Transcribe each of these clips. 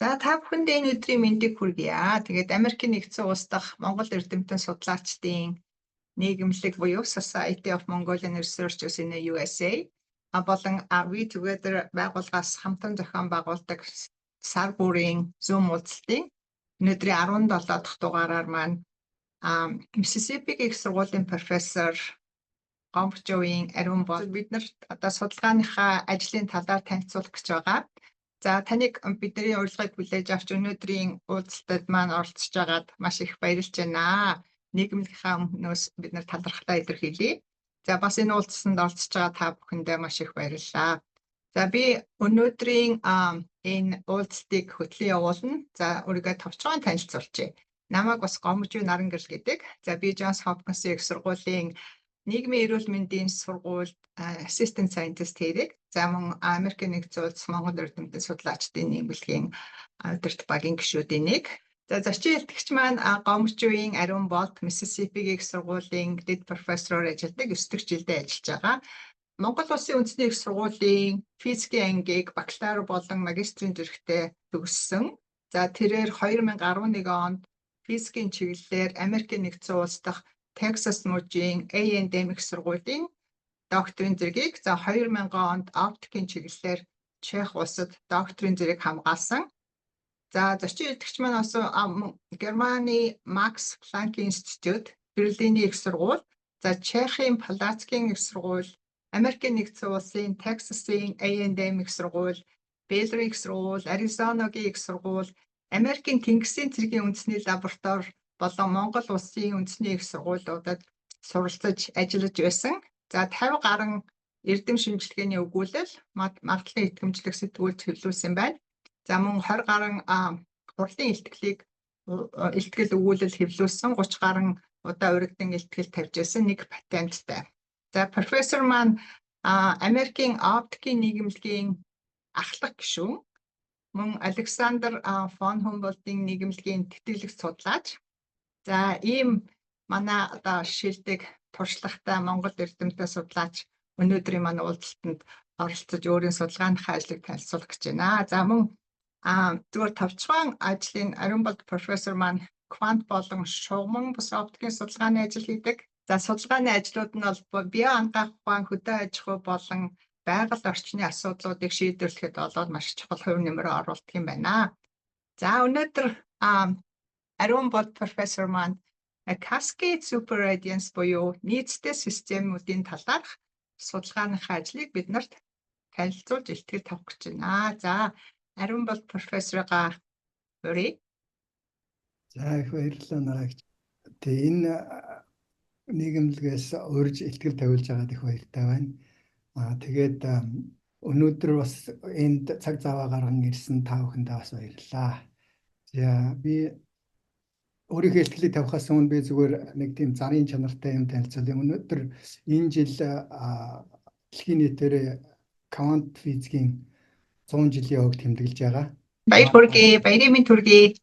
За та бүхэндээ энэ өдрийн мэндийг хүргье. Тэгээд Америкийн нэгдсэн улс дахь Монгол эрдэмтэн судлаачдын нийгэмлэг буюу Society of Mongolian Researchers in the USA болон We Together байгууллагаас хамтан зохион байгуулдаг сар бүрийн Zoom уулзалтын өнөөдрийн 17 дахь дугаараар маань Mississippi-гийн их сургуулийн профессор Гомбочовын ариун бол бид нар одоо судалгааныхаа ажлын талаар танилцуулах гэж байгаа. За таныг бидний урилгыг хүлээж авч өнөөдрийн уулзалтад маань оролцож байгаад маш их баярлж байна. Нийгэмлэгийнхаа өмнөөс бид нар талархлаа илэрхийлье. За бас энэ уулзалтанд оролцож байгаа та бүхэндээ маш их баярлалаа. За би өнөөдрийн энэ уулзалтыг хөтлөн явуулна. За өөрийгөө товчхон танилцуулъя. Намайг бас Гомбочов Нарангэрл гэдэг. За би Johns Hopkins их сургуулийн нийгмийн эрүүл мэндийн сургуульд assistant scientist хэрэг. За мөн Америкийн нэгдсэн улс Монгол эрдэмтэн судлаачдын нийгмлэгийн удирдах багийн гишүүдийн нэг. За зочин хэлтгэгч маань Гомбочовын ариун болт Mississippi-гийн их сургуулийн дэд профессороор ажилладаг 9 дахь жилдээ ажиллаж байгаа. Монгол Улсын үндэсний их сургуулийн физикийн ангийг бакалавр болон магистрийн зэрэгтээ төгссөн. За тэрээр 2011 онд физикийн чиглэлээр Америкийн нэгдсэн улс дахь Texas мужийн A&M их сургуулийн докторийн зэргийг за 2000 онд оптикийн чиглэлээр Чех улсад докторийн зэрэг хамгаалсан. За зочин хэлтгэгч маань бас Германы Max Planck Institute Берлиний их сургууль, за Чехийн Палацкийн их сургууль, Америкийн нэгдсэн улсын Texas-ийн A&M их сургууль, Baylor их сургууль, Аризонагийн их сургууль, Америкийн Тэнгисийн цэргийн үндэсний лаборатори болон Монгол Улсын үндэсний их сургуулиудад суралцаж ажиллаж байсан. За 50 гаруй эрдэм шинжилгээний өгүүлэл, магадлалын итгэмжлэх сэтгүүлд хэвлүүлсэн байна. За мөн 20 гаруй хурлын илтгэл өгүүлэл хэвлүүлсэн, 30 гаруй удаа урагдсан илтгэл тавьж байсан нэг патенттай. За профессор маань Америкийн оптикийн нийгэмлэгийн ахлах гишүүн, мөн Александр фон Хумбольдтын нийгэмлэгийн тэтгэлэгт судлаач. За ийм манай одоо шилдэг туршлагатай Монгол эрдэмтэн судлаач өнөөдрийн манай уулзалтанд оролцож өөрийн судалгааныхаа ажлыг танилцуулах гэж байна. За мөн зүгээр товчхон ажлын ариун болт профессор маань квант болон шугамн бус оптикийн судалгааны ажил хийдэг. За судалгааны ажлууд нь бол био ангаах ухаан, хөдөө аж ахуй болон байгаль орчны асуудлуудыг шийдвэрлэхэд болоод маш чухал хувь нэмрээ оруулдаг юм байна. За өнөөдөр ариун болт профессор маань Cascade Superradiance буюу нийцтэй системүүдийн талаарх судалгааныхаа ажлыг биднэрт танилцуулж илтгэл тавих гэж байна. За ариун болт профессоргаа өрье. За их баярлалаа нарагч. Тэгээ энэ нийгэмлэгээс урьж илтгэл тавиулж байгаад их баяртай байна. Тэгээд өнөөдөр бас энд цаг зав гарган ирсэн та бүхэндээ бас баярлалаа. За би өөрийнхөө илтгэлийг тавихаас өмнө би зүгээр нэг тийм зарын чанартай юм танилцуулъя. Өнөөдөр энэ жил дэлхийн нийтээр квант физикийн 100 жилийн өг тэмдэглэж байгаа. Баяр хүргэе, баярын мэнд хүргэе.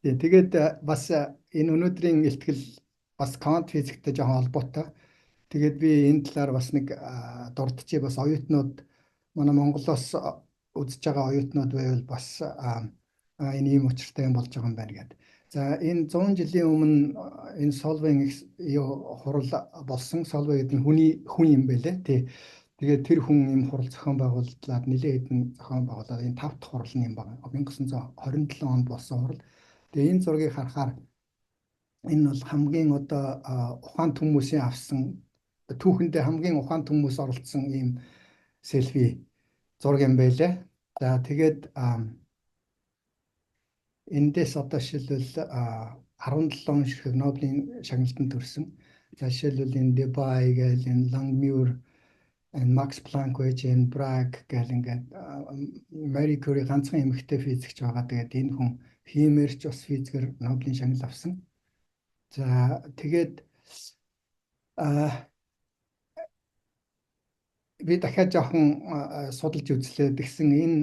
Тэгээд бас энэ өнөөдрийн илтгэл бас квант физиктэй жоохон холбоотой. Тэгээд би энэ талаар бас нэг дурдчихъя. Бас оюутнууд манай Монголоос үзэж байгаа оюутнууд байвал бас энэ ийм учиртай юм болж байгаа юм байна гэдэг. За энэ 100 жилийн өмнө энэ Solvay хурал болсон. Solvay гэдэг нь хүн юм байлээ. Тэгээд тэр хүн ийм хурал зохион байгууллаад нэлээд хэдэн зохион байгуулаад энэ 5 дахь хурал нь юм байна. 1927 онд болсон хурал. Тэгээд энэ зургийг харахаар энэ бол хамгийн одоо ухаант хүмүүсийн авсан түүхэндээ хамгийн ухаант хүмүүс оролцсон ийм селфи зураг юм байлээ. За тэгээд эндээс одоо жишээлбэл 17 он ширхэг Нобелийн шагналтанд төрсөн. За жишээлбэл энэ Debye гээл энэ Langmuir, энэ Max Planck байж, энэ Bragg гээл ингээд Marie Curie ганцхан эмэгтэй физикч байгаа. Тэгээд энэ хүн химиэрч бас физикээр Нобелийн шагнал авсан. За тэгээд би дахиад жоохон судалж үзлээ. Тэгсэн энэ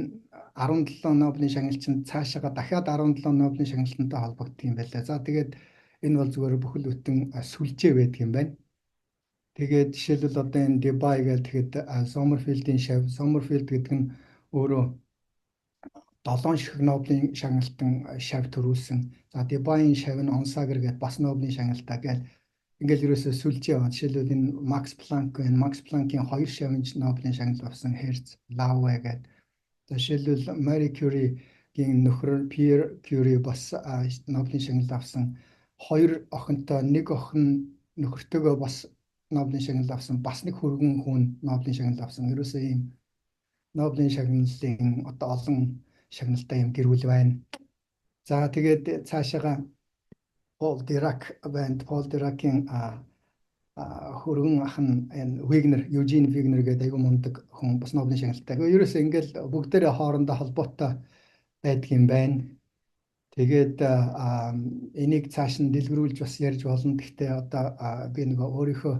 17 Нобелийн шагналчинд цаашаага дахиад 17 Нобелийн шагналтантай холбогддог юм байлаа. За тэгээд энэ бол зүгээр бүхэл бүтэн сүлжээ байдаг юм байна. Тэгээд жишээлбэл одоо энэ Debye гэдэг тэгэхэд Sommerfeld-ийн шав, Sommerfeld гэдэг нь өөрөө 7 ширхэг Нобелийн шагналтан шав төрүүлсэн. За Дебайн шав нь Онсагер гэдэг бас Нобелийн шагналтаа гээд ингээл ерөөсөө сүлжээ байна. Жишээлбэл энэ Макс Планкийн 2 шавьж Нобелийн шагнал авсан Hertz, Laue гэдэг. Жишээлбэл Мари Кюригийн нөхөр Pierre Curie бас Нобелийн шагнал авсан. 2 охинтой, нэг охин нөхөртөөгөө бас Нобелийн шагнал авсан. Бас нэг хөргөн хүн Нобелийн шагнал авсан. Ерөөсөө ийм Нобелийн шагналын одоо олон шагналтай юм гэрүүл байна. За тэгээд цаашаага Пол Дирак байна. Пол Диракийн хөргөн ах нь Вигнер, Eugene Wigner гэдэг айгүй мундаг хүн бас Нобелийн шагналтай. Ерөөсөө ингээл бүгдээрээ хоорондоо холбоотой байдаг юм байна. Тэгээд энийг цааш нь дэлгэрүүлж бас ярьж болно. Гэхдээ одоо би нөгөө өөрийнхөө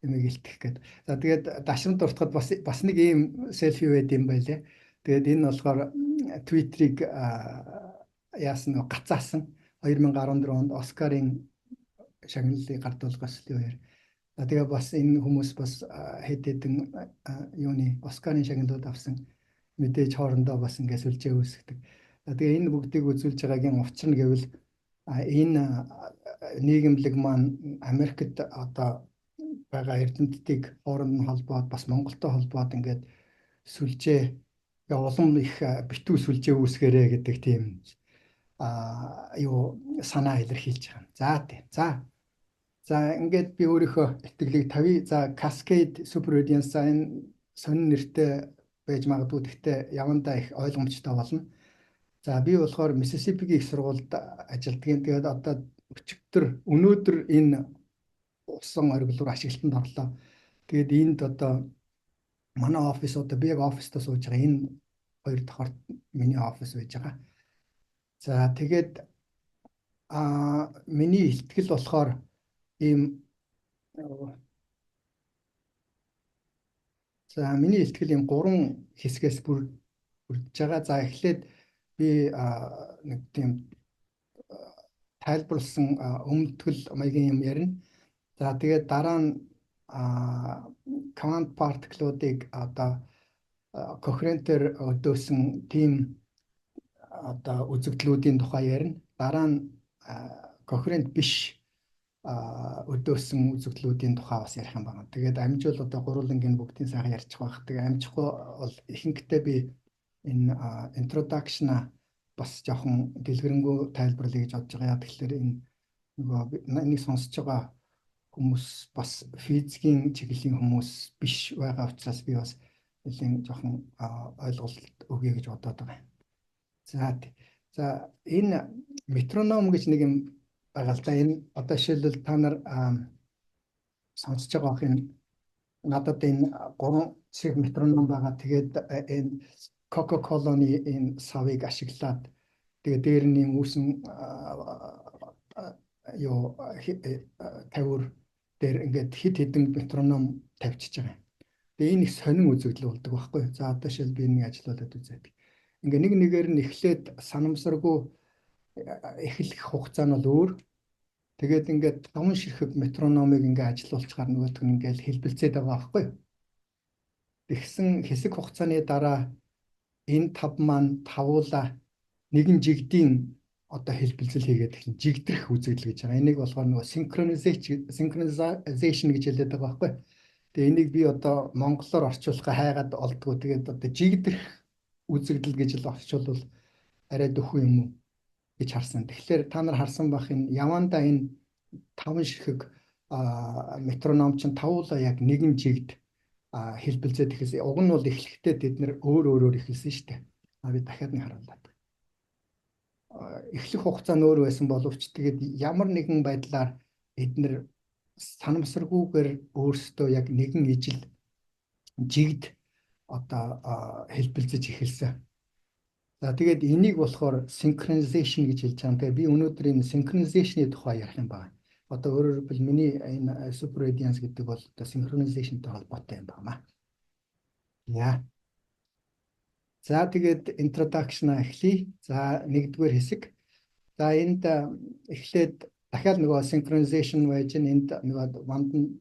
юмыг илтгэх гээд. За тэгээд дашрамд дуртахад бас нэг ийм селфи байд юм байлээ. Тэгээд энэ болохоор Twitter-ыг яасан гацаасан 2014 онд Оскарын шагналыг гардуулгаас үеэр. Тэгээ бас энэ хүмүүс бас хэд хэдэн юуны Оскарын шагналууд авсан мэдээж хоорондоо бас ингээс сүлжээ үүсгдэг. Тэгээ энэ бүгдийг үзүүлж байгаагийн учир нь гэвэл энэ нийгэмлэг маань Америкт одоо байгаа эрдэмтдийг хооронд нь холбоод бас Монголтой холбоод ингээд сүлжээ улам их битүү сүлжээ үүсгэрээ гэдэг тийм юу санаа илэрхийлж байгаа. За ингээд би өөрийнхөө итгэлийг тавья. За Cascade Super Audience энэ сонин нэртэй байж магадгүй, гэхдээ явандаа их ойлгомжтой болно. За би болохоор Mississippi-гийн их сургуульд ажилладаг юм. Тэгээд одоо өчигдөр өнөөдөр энэ усан оргил руу ашиглалтанд орлоо. Тэгээд энд одоо манай офис одоо би яг оффистаа сууж байгаа. Энэ 2 дахь миний офис байж байгаа. За тэгээд миний ихтгэл болохоор ийм миний ихтгэл ийм 3 хэсгээс бүрдэж байгаа. За эхлээд би нэг тийм тайлбарлсан өмтгөл маягийн юм ярина. За тэгээд дараа нь quantum particle-уудыг одоо кохерентээр өдөөсөн тийм одоо үзэгдлүүдийн тухай ярина. Дараа нь кохерент биш өдөөсөн үзэгдлүүдийн тухай бас ярих юм байна. Тэгээд амжуул одоо гурвангийн бүгдийн сайхан ярьчих байх. Тэгээд амжихгүй бол ихэнхдээ би энэ introduction бас жоохон дэлгэрэнгүй тайлбарлая гэж бодож байгаа. Тэгэхээр энэ нөгөө энийг сонсож байгаа хүмүүс бас физикийн чиглэлийн хүмүүс биш байгаа учраас би бас нэлийн жоохон ойлголт өгье гэж бодоод байгаа. За энэ метроном гэж нэг юм байгаа л да. Энэ одоо жишээлбэл та нар сонсож байгаа энэ надад энэ 3 цэг метроном байгаа. Тэгээд энэ Coca-Cola-ны энэ савыг ашиглаад тэгээд дээр нь үүсэн юу тавир дээр ингээд хит хитэн метроном тавьчихж байгаа. Тэгээ энэ их сонин үзэгдэл болдог байхгүй. За одоо шил би нэг ажиллаулаад үзээд. Ингээ нэг нэгээр нь эхлээд санамсаргүй эхлэх хугацаа нь бол өөр. Тэгээд ингээд 5 ширхэг метрономыг ингээ ажиллуулчихаар нөгөөх нь ингээл хэлбэлцээд байгаа байхгүй. Тэгсэн хэсэг хугацааны дараа энэ тав маань тавуула нэгэн жигдийн одоо хэлбэлцэл хийгээд эхлэн жигдрэх үзэгдэл гэж байгаа. Энийг болохоор нөгөө synchronization гэж хэлээд байгаа байхгүй. Тэгээ энийг би одоо монголоор орчуулах хайгаад олдгоо. Тэгээд одоо жигдрэх үзэгдэл гэж л орчуулвал арай дөхөө юм уу гэж харсан. Тэгэхээр та нар харсан бах энэ яванда энэ 5 ширхэг метроном чинь тавуула яг нэгэн жигд хэлбэлцээд ихсэн. Уг нь бол эхлэхдээ тэд нэр өөрөөр эхэлсэн шүү дээ. Би дахиад нэг харууллаа. Эхлэх хугацаа нь өөр байсан боловч тэгээд ямар нэгэн байдлаар эдгээр санамсаргүйгээр өөрсдөө яг нэгэн ижил жигд одоо хэлбэлцэж эхэлсэн. За тэгээд энийг болохоор synchronization гэж хэлж байгаа. Тэгээд би өнөөдөр энэ synchronization-ийн тухай ярих юм байна. Одоо өөрөөр хэлбэл миний энэ super audience гэдэг бол одоо synchronization-тэй холбоотой юм байна. Яа. За тэгээд introduction эхлэе. За нэгдүгээр хэсэг. За энд эхлээд дахиад нөгөө synchronization байж энд нөгөө вандан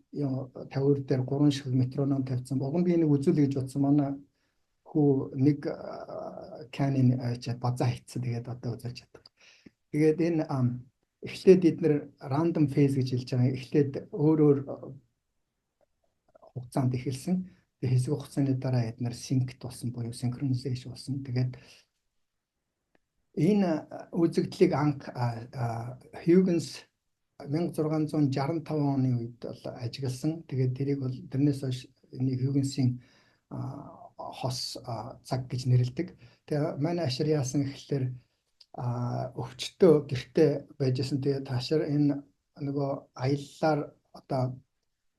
тавир дээр 3 ширхэг метроном тавьсан. Уг нь би энийг үзүүлэх гэж бодсон. Манай хүү нэг Canon базаа хийцэн тэгээд одоо үзүүлж чаддаг. Тэгээд энэ эхлээд эдгээр random phase гэж хэлж байгаа. Эхлээд өөр хугацаанд эхэлсэн. Тэгээд хэсэг хугацааны дараа эдгээр sync болсон буюу synchronization болсон. Тэгээд энэ үзэгдлийг Huygens 1665 оны үед бол ажигласан. Тэгээд тэрийг бол тэрнээс хойш энэ Huygens-ийн хос цаг гэж нэрлэдэг. Тэгээ манай ашир яасан гэхэлэр өвчтөө гэртээ байжсэн. Тэгээ таашаар энэ нөгөө аяллаар одоо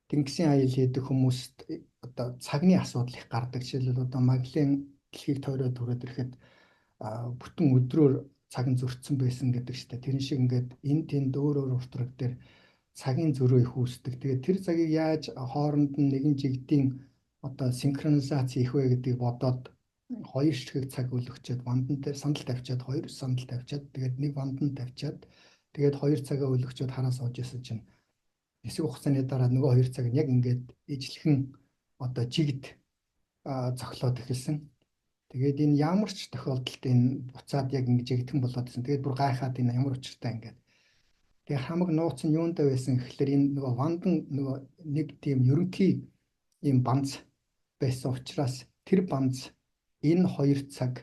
тэнгисийн аял хийдэг хүмүүст одоо цагны асуудал их гардаг. Жишээлбэл одоо Магалийн дэлхийг тойроод түрээд ирэхэд бүтэн өдрөөр цаг нь зөрчсөн байсан гэдэг чинь тэр шиг ингээд энэ тэнд өөр уртраг дээр цагийн зөрөө их үүсдэг. Тэгээд тэр цагийг яаж хооронд нь нэгэн жигдийн одоо синхронизац хийх вэ гэдгийг бодоод хоёр ширхэг цаг өлгчөөд вандан дээр сандал тавьчаад хоёр сандал тавьчаад тэгээд нэг вандан тавьчаад тэгээд хоёр цагаа өлгчөөд хараа сууж исэн чинь хэсэг хугацааны дараа нөгөө хоёр цаг нь яг ингээд ижлэхэн одоо жигд цоглоод эхэлсэн. Тэгээд энэ ямар ч тохиолдолд энэ буцаад яг ингэж жигдхэн болоод ирсэн. Тэгээд бүр гайхаад энэ ямар учиртай ингээд. Тэгээд хамаг нууц нь юундаа байсан гэхэлэр энэ нөгөө вандан нөгөө нэг тийм ерөнхий ийм банц байсан учраас тэр банц энэ хоёр цаг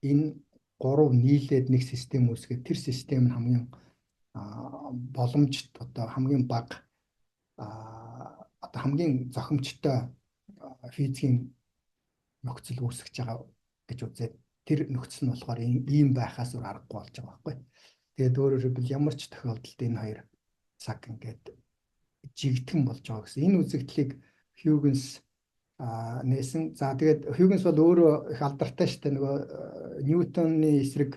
энэ гурав нийлээд нэг систем үүсгээд тэр систем нь хамгийн боломжит одоо хамгийн бага одоо хамгийн зохимжтой физикийн нөхцөл үүсгэж байгаа гэж үзээд тэр нөхцөл нь болохоор ийм байхаас өөр аргагүй болж байгаа байхгүй. Тэгээд өөрөөр хэлбэл ямар ч тохиолдолд энэ хоёр цаг ингээд жигдхэн болж байгаа гэсэн. Энэ үзэгдлийг Huygens нээсэн. За тэгээд Huygens бол өөрөө их алдартай шүү дээ. Нөгөө Ньютоны эсрэг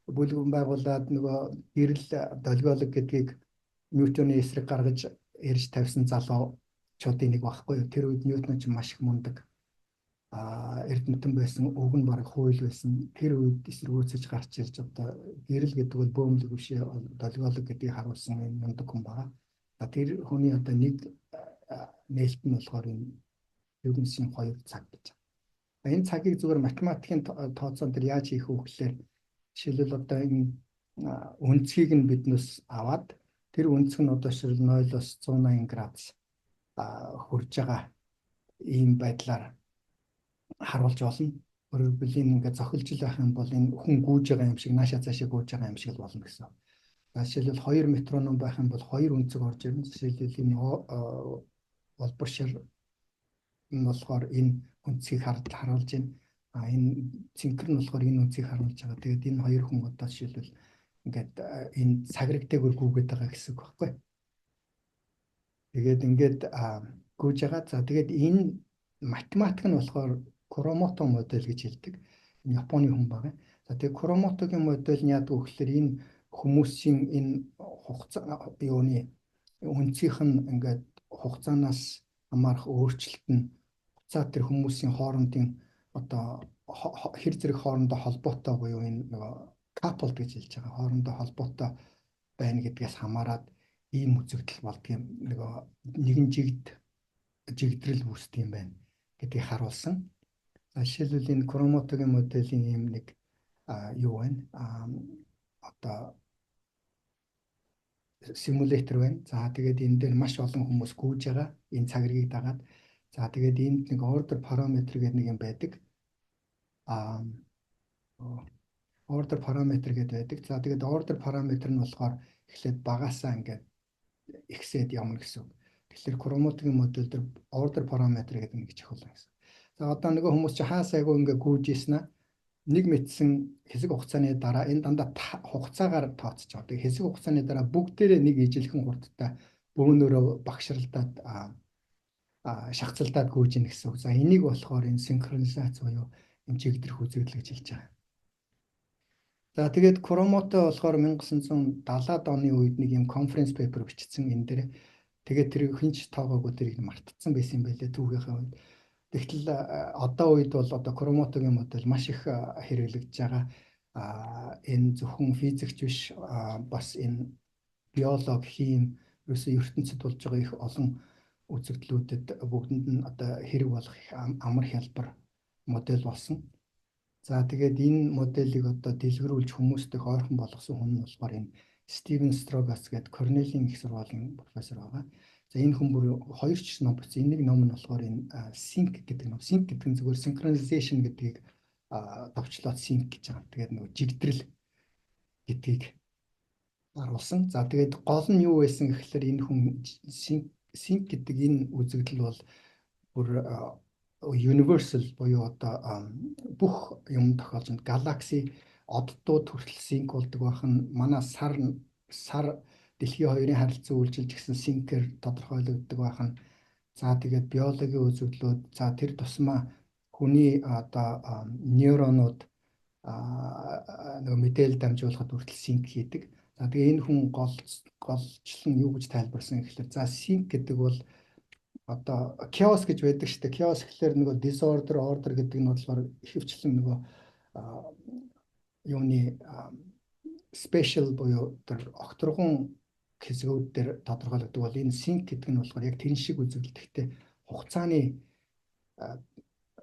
бүлгэн байгуулад нөгөө гэрэл долгиолог гэдгийг Ньютоны эсрэг гаргаж ирж тавьсан залуучуудын нэг байхгүй юу. Тэр үед Ньютон ч маш их мундаг эрдэмтэн байсан, уг нь бараг хууль байсан. Тэр үед эсэргүүцэж гарч ирж одоо гэрэл гэдэг бол бөөмлөг биш долгиолог гэдгийг харуулсан юм мундаг хүн байгаа. Тэр хүний одоо нэг нээлт нь болохоор энэ Huygens-ийн хоёр цаг гэж. Энэ цагийг зүгээр математикийн тооцоон дээр яаж хийх вэ гэхээр жишээлбэл одоо энэ өнцгийг нь биднээс аваад тэр өнцг нь одоо шил 0-оос 180 градус хүрж байгаа ийм байдлаар харуулж болно. Өөрөөр хэлбэл энэ ингээд зохилж байх юм бол энэ хүн гүйж байгаа юм шиг наашаа цаашаа гүйж байгаа юм шиг болно гэсэн. Жишээлбэл 2 метроном байх юм бол 2 өнцөг орж ирнэ. Жишээлбэл энэ олбор шир нь болохоор энэ өнцгийг харуулж байна. Энэ цэнхэр нь болохоор энэ өнцгийг харуулж байгаа. Тэгээд энэ хоёр хүн одоо жишээлбэл ингээд энэ цаграгтайгаар гүйгээд байгаа гэсэн үг байхгүй. Тэгээд ингээд гүйж байгаа. За тэгээд энэ математик нь болохоор Куромото модель гэж хэлдэг. Энэ Японы хүн байгаа. За тэгээд Куромотогийн модель нь яадаг вэ гэхээр энэ хүмүүсийн энэ хугацаа юуны өнцгийнх нь ингээд хугацаанаас хамаарах өөрчлөлт нь хугацаа тэр хүмүүсийн хоорондын одоо хэр зэрэг хоорондоо холбоотой буюу энэ нөгөө coupled гэж хэлж байгаа хоорондоо холбоотой байна гэдгээс хамаарат ийм үзэгдэл болдгийм нөгөө нэгэн жигдрэл үүсдэг юм байна гэдгийг харуулсан. Жишээлбэл энэ Куромотогийн моделийн ийм нэг юу байна? Одоо симулятор байна. За тэгээд энэ дээр маш олон хүмүүс гүйж байгаа. Энэ цагрыг дагаад. За тэгээд энд нэг order parameter гэдэг нэг юм байдаг. Order parameter гэдэг байдаг. За тэгээд order parameter нь болохоор эхлээд багасаа ингээд ихсээд явна гэсэн. Тэгэхээр Куромотогийн модель дээр order parameter гэдэг нэг чухал гэсэн. За одоо нөгөө хүмүүс чи хаа сайгүй ингээд гүйж ийсэн аа. Нэг мэдсэн хэсэг хугацааны дараа энэ дандаа хугацаагаар тооцож байгаа. Тэгээ хэсэг хугацааны дараа бүгдээрээ нэг ижилхэн хурдтай бөөнөрөө багшралдаад шахацлдаад гүйж ийн гэсэн үг. За энийг болохоор энэ синхронизац буюу энэ чигдрэх үзэгдэл гэж хэлж байгаа. За тэгээд Куромото болохоор 1970-ад оны үед нэг юм конференц пейпер бичсэн энэ дээр. Тэгээд тэр хинч тоогоогүй тэрийг мартцсан байсан юм байлээ түүхийнхээ үед. Тэгтэл одоо үед бол одоо Куромотогийн модель маш их хэрэглэгдэж байгаа. Энэ зөвхөн физикч биш бас энэ биолог, хим, ерөөсөө ертөнцид болж байгаа их олон үзэгдлүүдэд бүгдэнд нь одоо хэрэг болох их амар хялбар модель болсон. За тэгээд энэ моделийг одоо дэлгэрүүлж хүмүүстээ ойрхон болгосон хүн нь болохоор энэ Стивен Строгас гэдэг Корнелийн их сургуулийн профессор байгаа. За энэ хүн бүр 2 ч ном бичсэн. Нэг ном нь болохоор энэ sync гэдэг ном. Sync гэдэг нь зүгээр synchronization гэдгийг товчлоод sync гэж байгаа. Тэгээд нөгөө жигдрэл гэдгийг харуулсан. За тэгээд гол нь юу байсан гэхээр энэ хүн sync гэдэг энэ үзэгдэл бол бүр universal буюу одоо бүх юм тохиолдсон галакси оддууд хүртэл sync болдог байх нь манай сар дэлхийн хоёрын харилцан үйлчилж гисэн sync-ээр тодорхойлогддог байх нь. За тэгээд биологийн үзэгдлүүд за тэр тусмаа хүний одоо нейронууд нэг мэдээлэл дамжуулахад хүртэл sync хийдэг. За тэгээ энэ хүн голчлон юу гэж тайлбарсан гэхээр за sync гэдэг бол одоо chaos гэж байдаг шүү дээ. Chaos гэхээр нөгөө disorder, order гэдэг нь болохоор ихэвчлэн нөгөө юуны special буюу тэр огторгон хэсгүүд дээр тодорхойлогддог бол энэ sync гэдэг нь болохоор яг тэр шиг үзэгдэлтэй хугацааны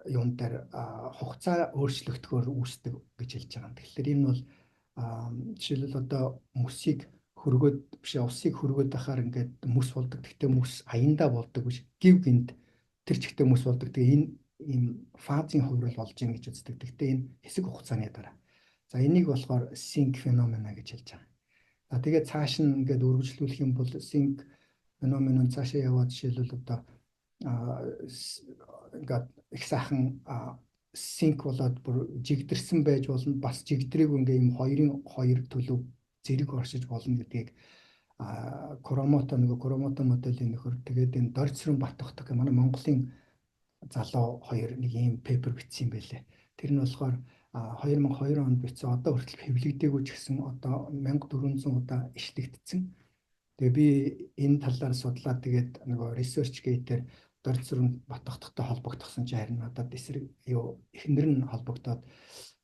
юун дээр хугацаа өөрчлөгдөхөөр үүсдэг гэж хэлж байгаа. Тэгэхээр энэ бол жишээлбэл одоо мөсийг хөргөөд биш усыг хөргөөд байхаар ингээд мөс болдог. Гэхдээ мөс аяндаа болдог биш. Гів гинт тэр чигтээ мөс болдог. Тэгээ энэ ийм фазын хувирал болж байгаа гэж үздэг. Гэхдээ энэ хэсэг хугацааны дараа. За энийг болохоор sync phenomena гэж хэлж байгаа. За тэгээд цааш нь ингээд үргэлжлүүлэх юм бол sync phenomenon цаашаа яваад жишээлбэл одоо ингээд их сайхан sync болоод бүр жигдэрсэн байж болно. Бас жигдрийг ингээ юм хоёр төлөв зэрэг оршиж болно гэдгийг Курамото моделийн нөхөр тэгээд энэ Дорцрон Батгах манай Монголын залуу хоёр нэг ийм пейпер бичсэн юм байлээ. Тэр нь болохоор 2002 онд бичсэн одоо хүртэл хэвлэгдээгүй ч гэсэн одоо 1400 удаа ишлэгдсэн. Тэгээ би энэ талаар судлаад тэгээд нөгөө research gate-ээр Дорцрон Батгахтай холбогдсон чинь харин надад эсрэг эхнэр нь холбогдоод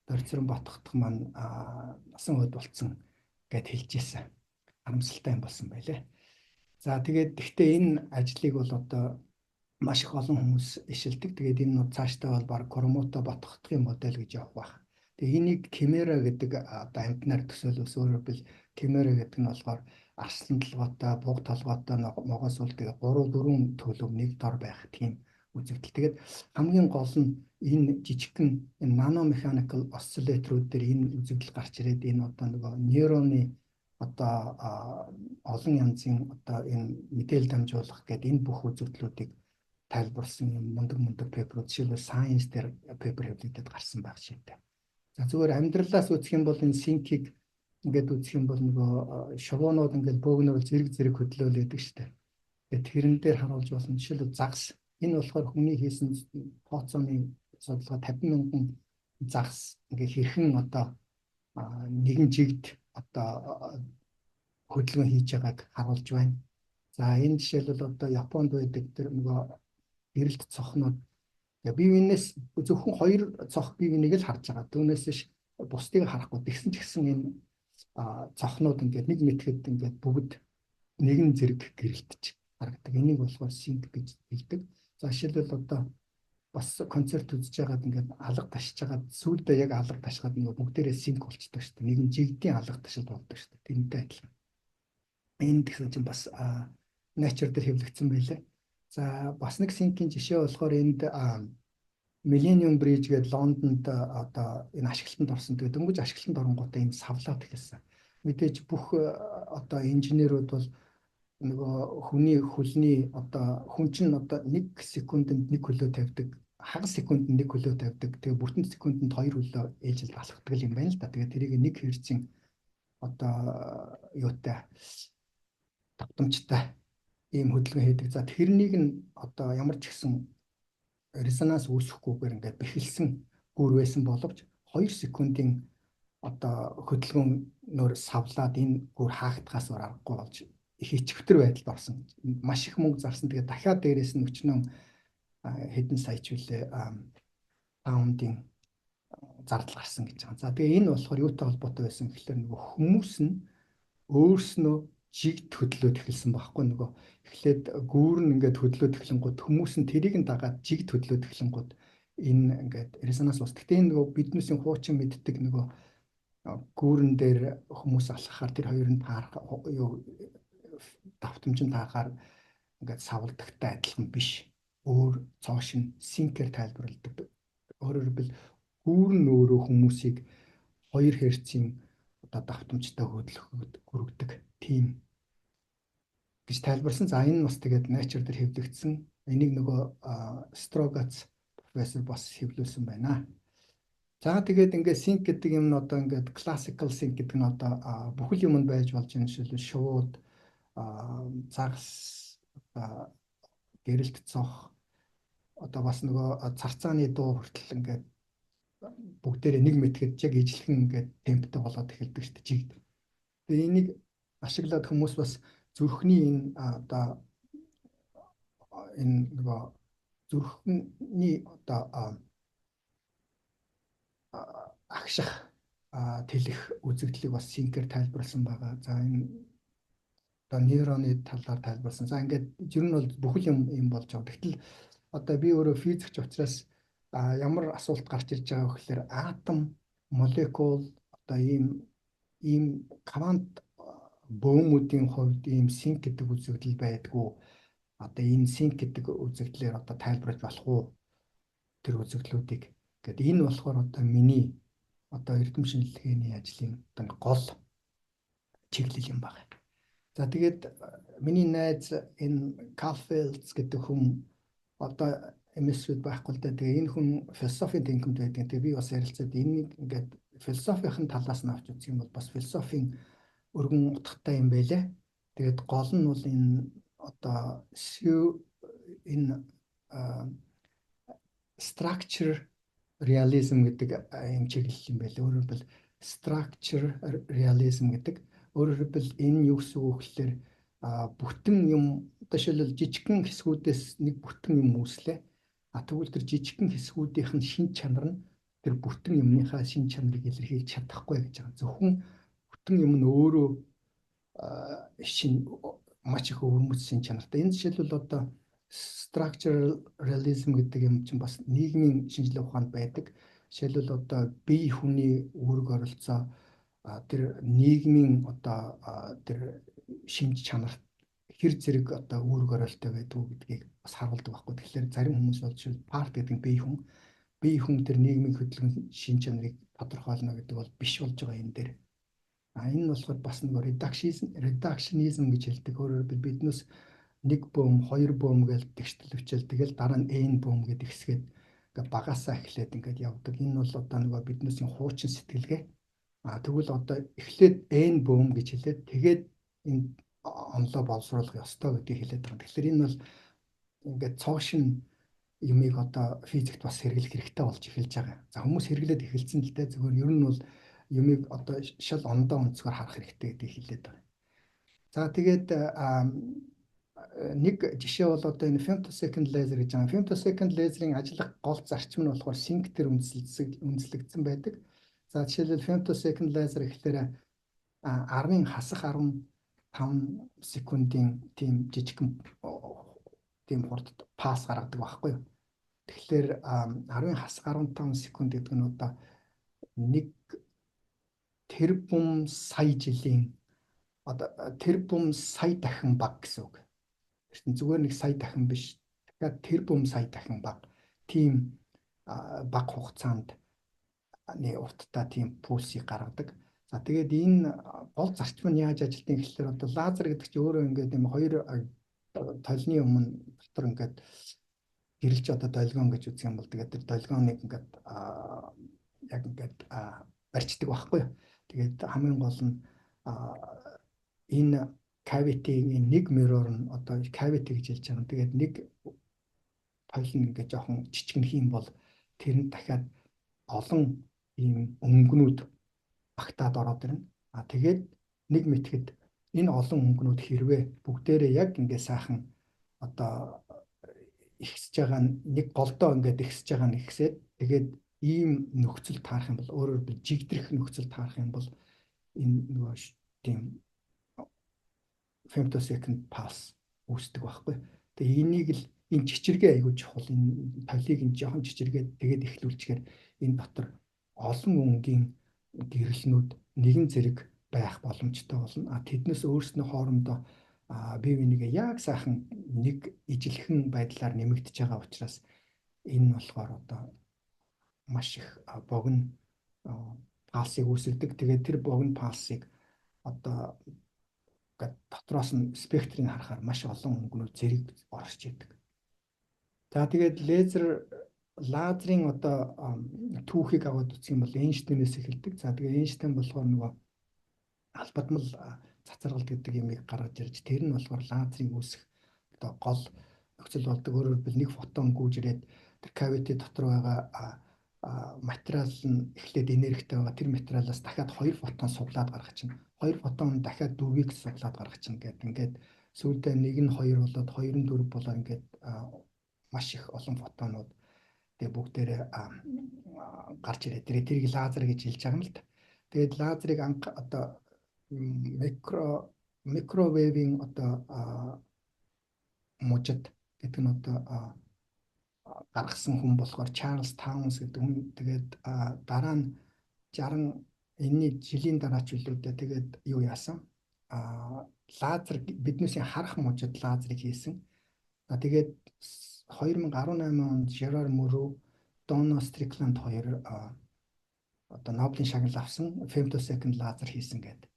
Дорцрон Батгах маань насан үед болцсон гэд хэлж ирсэн. Харамсалтай юм болсон байлээ. За тэгээд гэхдээ энэ ажлыг бол одоо маш их олон хүмүүс ишилдэг. Тэгээд энэ нь цаашдаа бол баг Курамото Батгахын модель гэж явах байх. Тэгээд энийг Chimera гэдэг одоо амтнаар төсөөлөөс өөрөөр бил Chimera гэдэг нь болохоор арслан толгойтой, буг толгойтой могоос бол тэгээд 3-4 төлөв нэг дор байх тийм үзэгдэл. Тэгээд хамгийн гол нь энэ жижигхэн энэ nano-mechanical oscillator-ууд дээр энэ үзэгдэл гарч ирээд энэ одоо нөгөө нейроны одоо олон янзын одоо энэ мэдээлэл дамжуулах гэдэг энэ бүх үзэгдлүүдийг тайлбарласан юм мундаг пейперүүд жишээлбэл Science дээр пейпер хэвлэгдээд гарсан байх шийдтэй. За зүгээр амьдралаас үзэх юм бол энэ sync-ийг ингээд үзэх юм бол нөгөө шувуунууд ингээд бөөгнөр зэрэг хөдлөөл байдаг шүү дээ. Тэгээд тэрэн дээр харуулж болно. Жишээлбэл загас. Энэ болохоор хүний хийсэн тооцооны судалгаа 50,000 загас ингээд хэрхэн одоо нэгэн жигд одоо хөдөлгөөн хийж байгааг харуулж байна. За энэ жишээлбэл одоо Японд байдаг тэр нөгөө гэрэлт цохнууд. Би энэс зөвхөн 2 цох бие бинийг л харж байгаа. Түүнээс биш бусдыг харахгүй. Тэгсэн ч гэсэн энэ цохнууд ингээд 1 метрэд ингээд бүгд нэгэн зэрэг гэрэлтэж харагдаг. Энийг болохоор sync гэж хэлдэг. За жишээлбэл одоо бас концерт үзэж байгаад ингээд алга ташиж байгаа сүүлдээ яг алга ташгаад нөгөө бүгдээрээ sync болчдөг шүү дээ. Нэгэн жигдийн алга ташил болдог шүү дээ. Тэнтэй адилхан. Энэ гэсэн чинь бас nature дээр хэвлэгдсэн байлээ. За бас нэг sync-ийн жишээ болохоор энд Millennium Bridge гэдэг Лондонд одоо энэ ашиглалтанд орсон. Тэгээд дөнгөж ашиглалтанд оронгуудаа энэ савлаад эхэлсэн. Мэдээж бүх одоо инженерүүд бол нөгөө хүний хөлний одоо хүн чинь одоо 1 секундэд 1 хөлөө тавьдаг, хагас секундэд 1 хөлөө тавьдаг. Тэгээ бүтэн секундэд 2 хөлөө ээлжил алхдаг юм байна л да. Тэгээ тэрийг 1 херцийн одоо юутай давтамжтай ийм хөдөлгөөн хийдэг. За тэрнийг нь одоо ямар ч гэсэн резонанс үүсэхгүйгээр ингээд бэхэлсэн гүр байсан боловч 2 секундын одоо хөдөлгөөнөөр савлаад энэ гүр хаагдахаас аргагүй болж их ичвтер байдалд орсон. Маш их мөнгө зарсан. Тэгээд дахиад дээрээс нь өчнөн хэдэн сая ч үлээ паундын зардал гарсан гэж байгаа. За тэгээ энэ болохоор юутай холбоотой байсан гэхээр нөгөө хүмүүс нь өөрснөө жигд хөдлөөд эхэлсэн байхгүй нөгөө эхлээд гүүр нь ингээд хөдлөөд эхлэнгууд хүмүүс нь тэрийг нь дагаад жигд хөдлөөд эхлэнгууд энэ ингээд резонанс ус. Гэхдээ энэ нөгөө биднээсийн хуучин мэддэг нөгөө гүүрэн дээр хүмүүс алхахаар тэр хоёрын таарах юу давтамжин таарахаар ингээд савлдагтай адилхан биш. Өөр цоош нь синкер тайлбарладаг. Өөрөөр хэлбэл гүүрэн өөрөө хүмүүсийг 2 Хц-ийн одоо давтамжтай хүргэдэг тийм гэж тайлбарсан. За энэ бас тэгээд Nature дээр хэвлэгдсэн. Энийг нөгөө Strogatz профессор бас хэвлүүлсэн байна. За тэгээд ингээд sync гэдэг юм нь одоо ингээд classical sync гэдэг нь одоо бүхэл юмд байж болж байгаа жишээлбэл шууд загас гэрэлт цох одоо бас нөгөө царцааны дуу хүртэл ингээд бүгдээрээ нэг мэтгэж яг ижлэхэн ингээд темптэй болоод эхэлдэг шүү дээ жигд. Тэгээд энийг ашиглаад хүмүүс бас зүрхний энэ одоо энэ нөгөө зүрхний одоо агших тэлэх үзэгдлийг бас синкер тайлбарласан байгаа. За энэ одоо нейроны талаар тайлбарласан. За ингээд ер нь бол бүхэл юм болж байгаа. Тэгтэл одоо би өөрөө физикч учраас ямар асуулт гарч ирж байгаа вэ гэхээр атом, молекул одоо ийм квант бөөмүүдийн хувьд ийм синк гэдэг үзэгдэл байдгүй. Одоо энэ синк гэдэг үзэгдлээр одоо тайлбарлаж болох уу? Тэр үзэгдлүүдийг. Гэт энэ болохоор одоо миний одоо эрдэм шинжилгээний ажлын одоо гол чиглэл юм байна. За тэгээд миний найз энэ Калфелц гэдэг хүн одоо MSc-д байхгүй л да. Тэгээ энэ хүн философийн тэнхимд байдаг. Тэгээ би бас ярилцаад энийг ингээд философийн талаас нь авч үзэх юм бол бас философийн өргөн утгатай юм байлаа. Тэгээд гол нь бол энэ одоо энэ structure realism гэдэг юм чиглэл юм байлаа. Өөрөөр хэлбэл structure realism гэдэг. Өөрөөр хэлбэл энэ юу гэсэн үг гэхээр бүтэн юм жишээлбэл жижигхэн хэсгүүдээс нэг бүтэн юм үүслээ. Тэгвэл тэр жижигхэн хэсгүүдийнх нь шин чанар нь тэр бүтэн юмныхаа шин чанарыг илэрхийлж чадахгүй гэж байгаа. Зөвхөн бүтэн юм нь өөрөө шин маш их өвөрмөц шин чанартай. Энэ жишээлбэл одоо structural realism гэдэг юм чинь бас нийгмийн шинжилгээ ухаанд байдаг. Жишээлбэл одоо бие хүний үүрэг оролцоо тэр нийгмийн одоо тэр шинж чанарт хэр зэрэг одоо үүрэг оролттой байдаг гэдгийг бас харуулдаг байхгүй. Тэгэхээр зарим хүмүүс бол жишээл парт гэдэг бие хүн тэр нийгмийн хөдөлгөөн шинж чанарыг тодорхойлно гэдэг бол биш болж байгаа энэ дээр. Энэ нь болохоор бас нэг reductionism гэж хэлдэг. Өөрөөр хэлбэл биднээс нэг бөөм, хоёр бөөм гэж тэгштэлвчээл тэгэл дараа нь n бөөм гэдэг хэсгээд ингээд багасаа эхлээд ингээд явдаг. Энэ бол одоо нөгөө биднээсийн хуучин сэтгэлгээ. Тэгвэл одоо эхлээд n бөөм гэж хэлээд тэгээд энэ онлоо боловсруулах ёстой гэдгийг хэлээд байгаа. Тэгэхээр энэ бол ингээд цоошин юмыг одоо физикт бас хэрэглэх хэрэгтэй болж эхэлж байгаа. За хүмүүс хэрэглээд эхэлсэн л дээ. Зөвхөн ер нь бол юмыг одоо шал ондоо онцгоор харах хэрэгтэй гэдгийг хэлээд байгаа. За тэгээд нэг жишээ бол одоо энэ femtosecond laser гэж байгаа. Femtosecond laser-ийн ажиллах гол зарчим нь болохоор sync дээр үндэслэгдсэн байдаг. За жишээлбэл femtosecond laser гэхээр 10-ын хасах 15 секундын тийм жижигхэн тийм хурдд пасс гаргадаг байхгүй юу. Тэгэхээр 10-ын хасах 15 секунд гэдэг нь одоо 1 тэрбум сая жилийн одоо тэрбум сая дахин бага гэсэн үг. Зүгээр нэг сая дахин биш. Тэгэхээр тэрбум сая дахин бага. Тийм бага хугацаанд урттай тийм пульсийг гаргадаг. За тэгээд энэ гол зарчим нь яаж ажилтгийг гэхээр одоо лазер гэдэг чинь өөрөө ингээд юм хоёр толны өмнө дотор ингээд гэрэлж одоо долгион гэж үзэх юм бол тэгээд тэр долгионыг ингээд яг ингээд барьцдаг байхгүй юу. Тэгээд хамгийн гол нь энэ cavity-ийн нэг mirror нь одоо cavity гэж хэлж байгаа. Тэгээд нэг тойл нь ингээд жоохон жижигнэх юм бол тэр нь дахиад олон ийм өнгөнүүд багтаад ороод ирнэ. Тэгээд нэг мэтгэд энэ олон өнгөнүүд хэрвээ бүгдээрээ яг ингээд сайхан одоо ихсэж байгаа нэг голдоо ингээд ихсэж байгаа нь ихсээд тэгээд ийм нөхцөл таарах юм бол өөрөөр хэлбэл жигдрэх нөхцөл таарах юм бол энэ нөгөө тийм femtosecond pulse үүсдэг байхгүй. Тэгээ энийг л энэ чичиргээ аягүй чухал. Энэ толийг энэ жоохон чичиргээд тэгээд эхлүүлчихээр энэ дотор олон өнгийн гэрэлнүүд нэгэн зэрэг байх боломжтой болно. Тэднээс өөрснөө хоорондоо бие бинийгээ яг сайхан нэг ижилхэн байдлаар нэмэгдэж байгаа учраас энэ болохоор одоо маш их богино палсыг үүсгэдэг. Тэгээд тэр богино палсыг одоо дотроос нь спектрийг харахаар маш олон өнгөнүүд зэрэг орж идэг. За тэгээд лазерын одоо түүхийг аваад үзэх юм бол Эйнштейнээс эхэлдэг. За тэгээд Эйнштейн болохоор нөгөө албадмал цацралт гэдэг юмыг гаргаж ирж тэр нь болохоор лазерыг үүсэх одоо гол нөхцөл болдог. Өөрөөр хэлбэл нэг фотон гүйж ирээд тэр cavity дотор байгаа материал нь эхлээд энергитэй байгаа. Тэр материалаас дахиад 2 фотон суглаад гаргах чинь 2 фотон дахиад 4-ийг суглаад гаргах чинь гэдэг. Ингээд сүүлдээ 1 нь 2 болоод 2 нь 4 болоод ингээд маш их олон фотонууд тэгээ бүгдээрээ гарч ирээд тэрийг лазер гэж хэлж байгаа юм л да. Тэгээд лазерыг одоо микровейвийн одоо мужид гэдэг нь одоо гаргасан хүн болохоор Чарльз Таунс гэдэг хүн. Тэгээд дараа нь 60 энэний жилийн дараа ч үлдээ тэгээд юу яасан? Лазер биднээсээ харах мужид лазерыг хийсэн. Тэгээд 2018 онд Жерар Муру, Донна Стрикланд хоёр одоо Нобелийн шагнал авсан femtosecond лазер хийсэн гэдэг.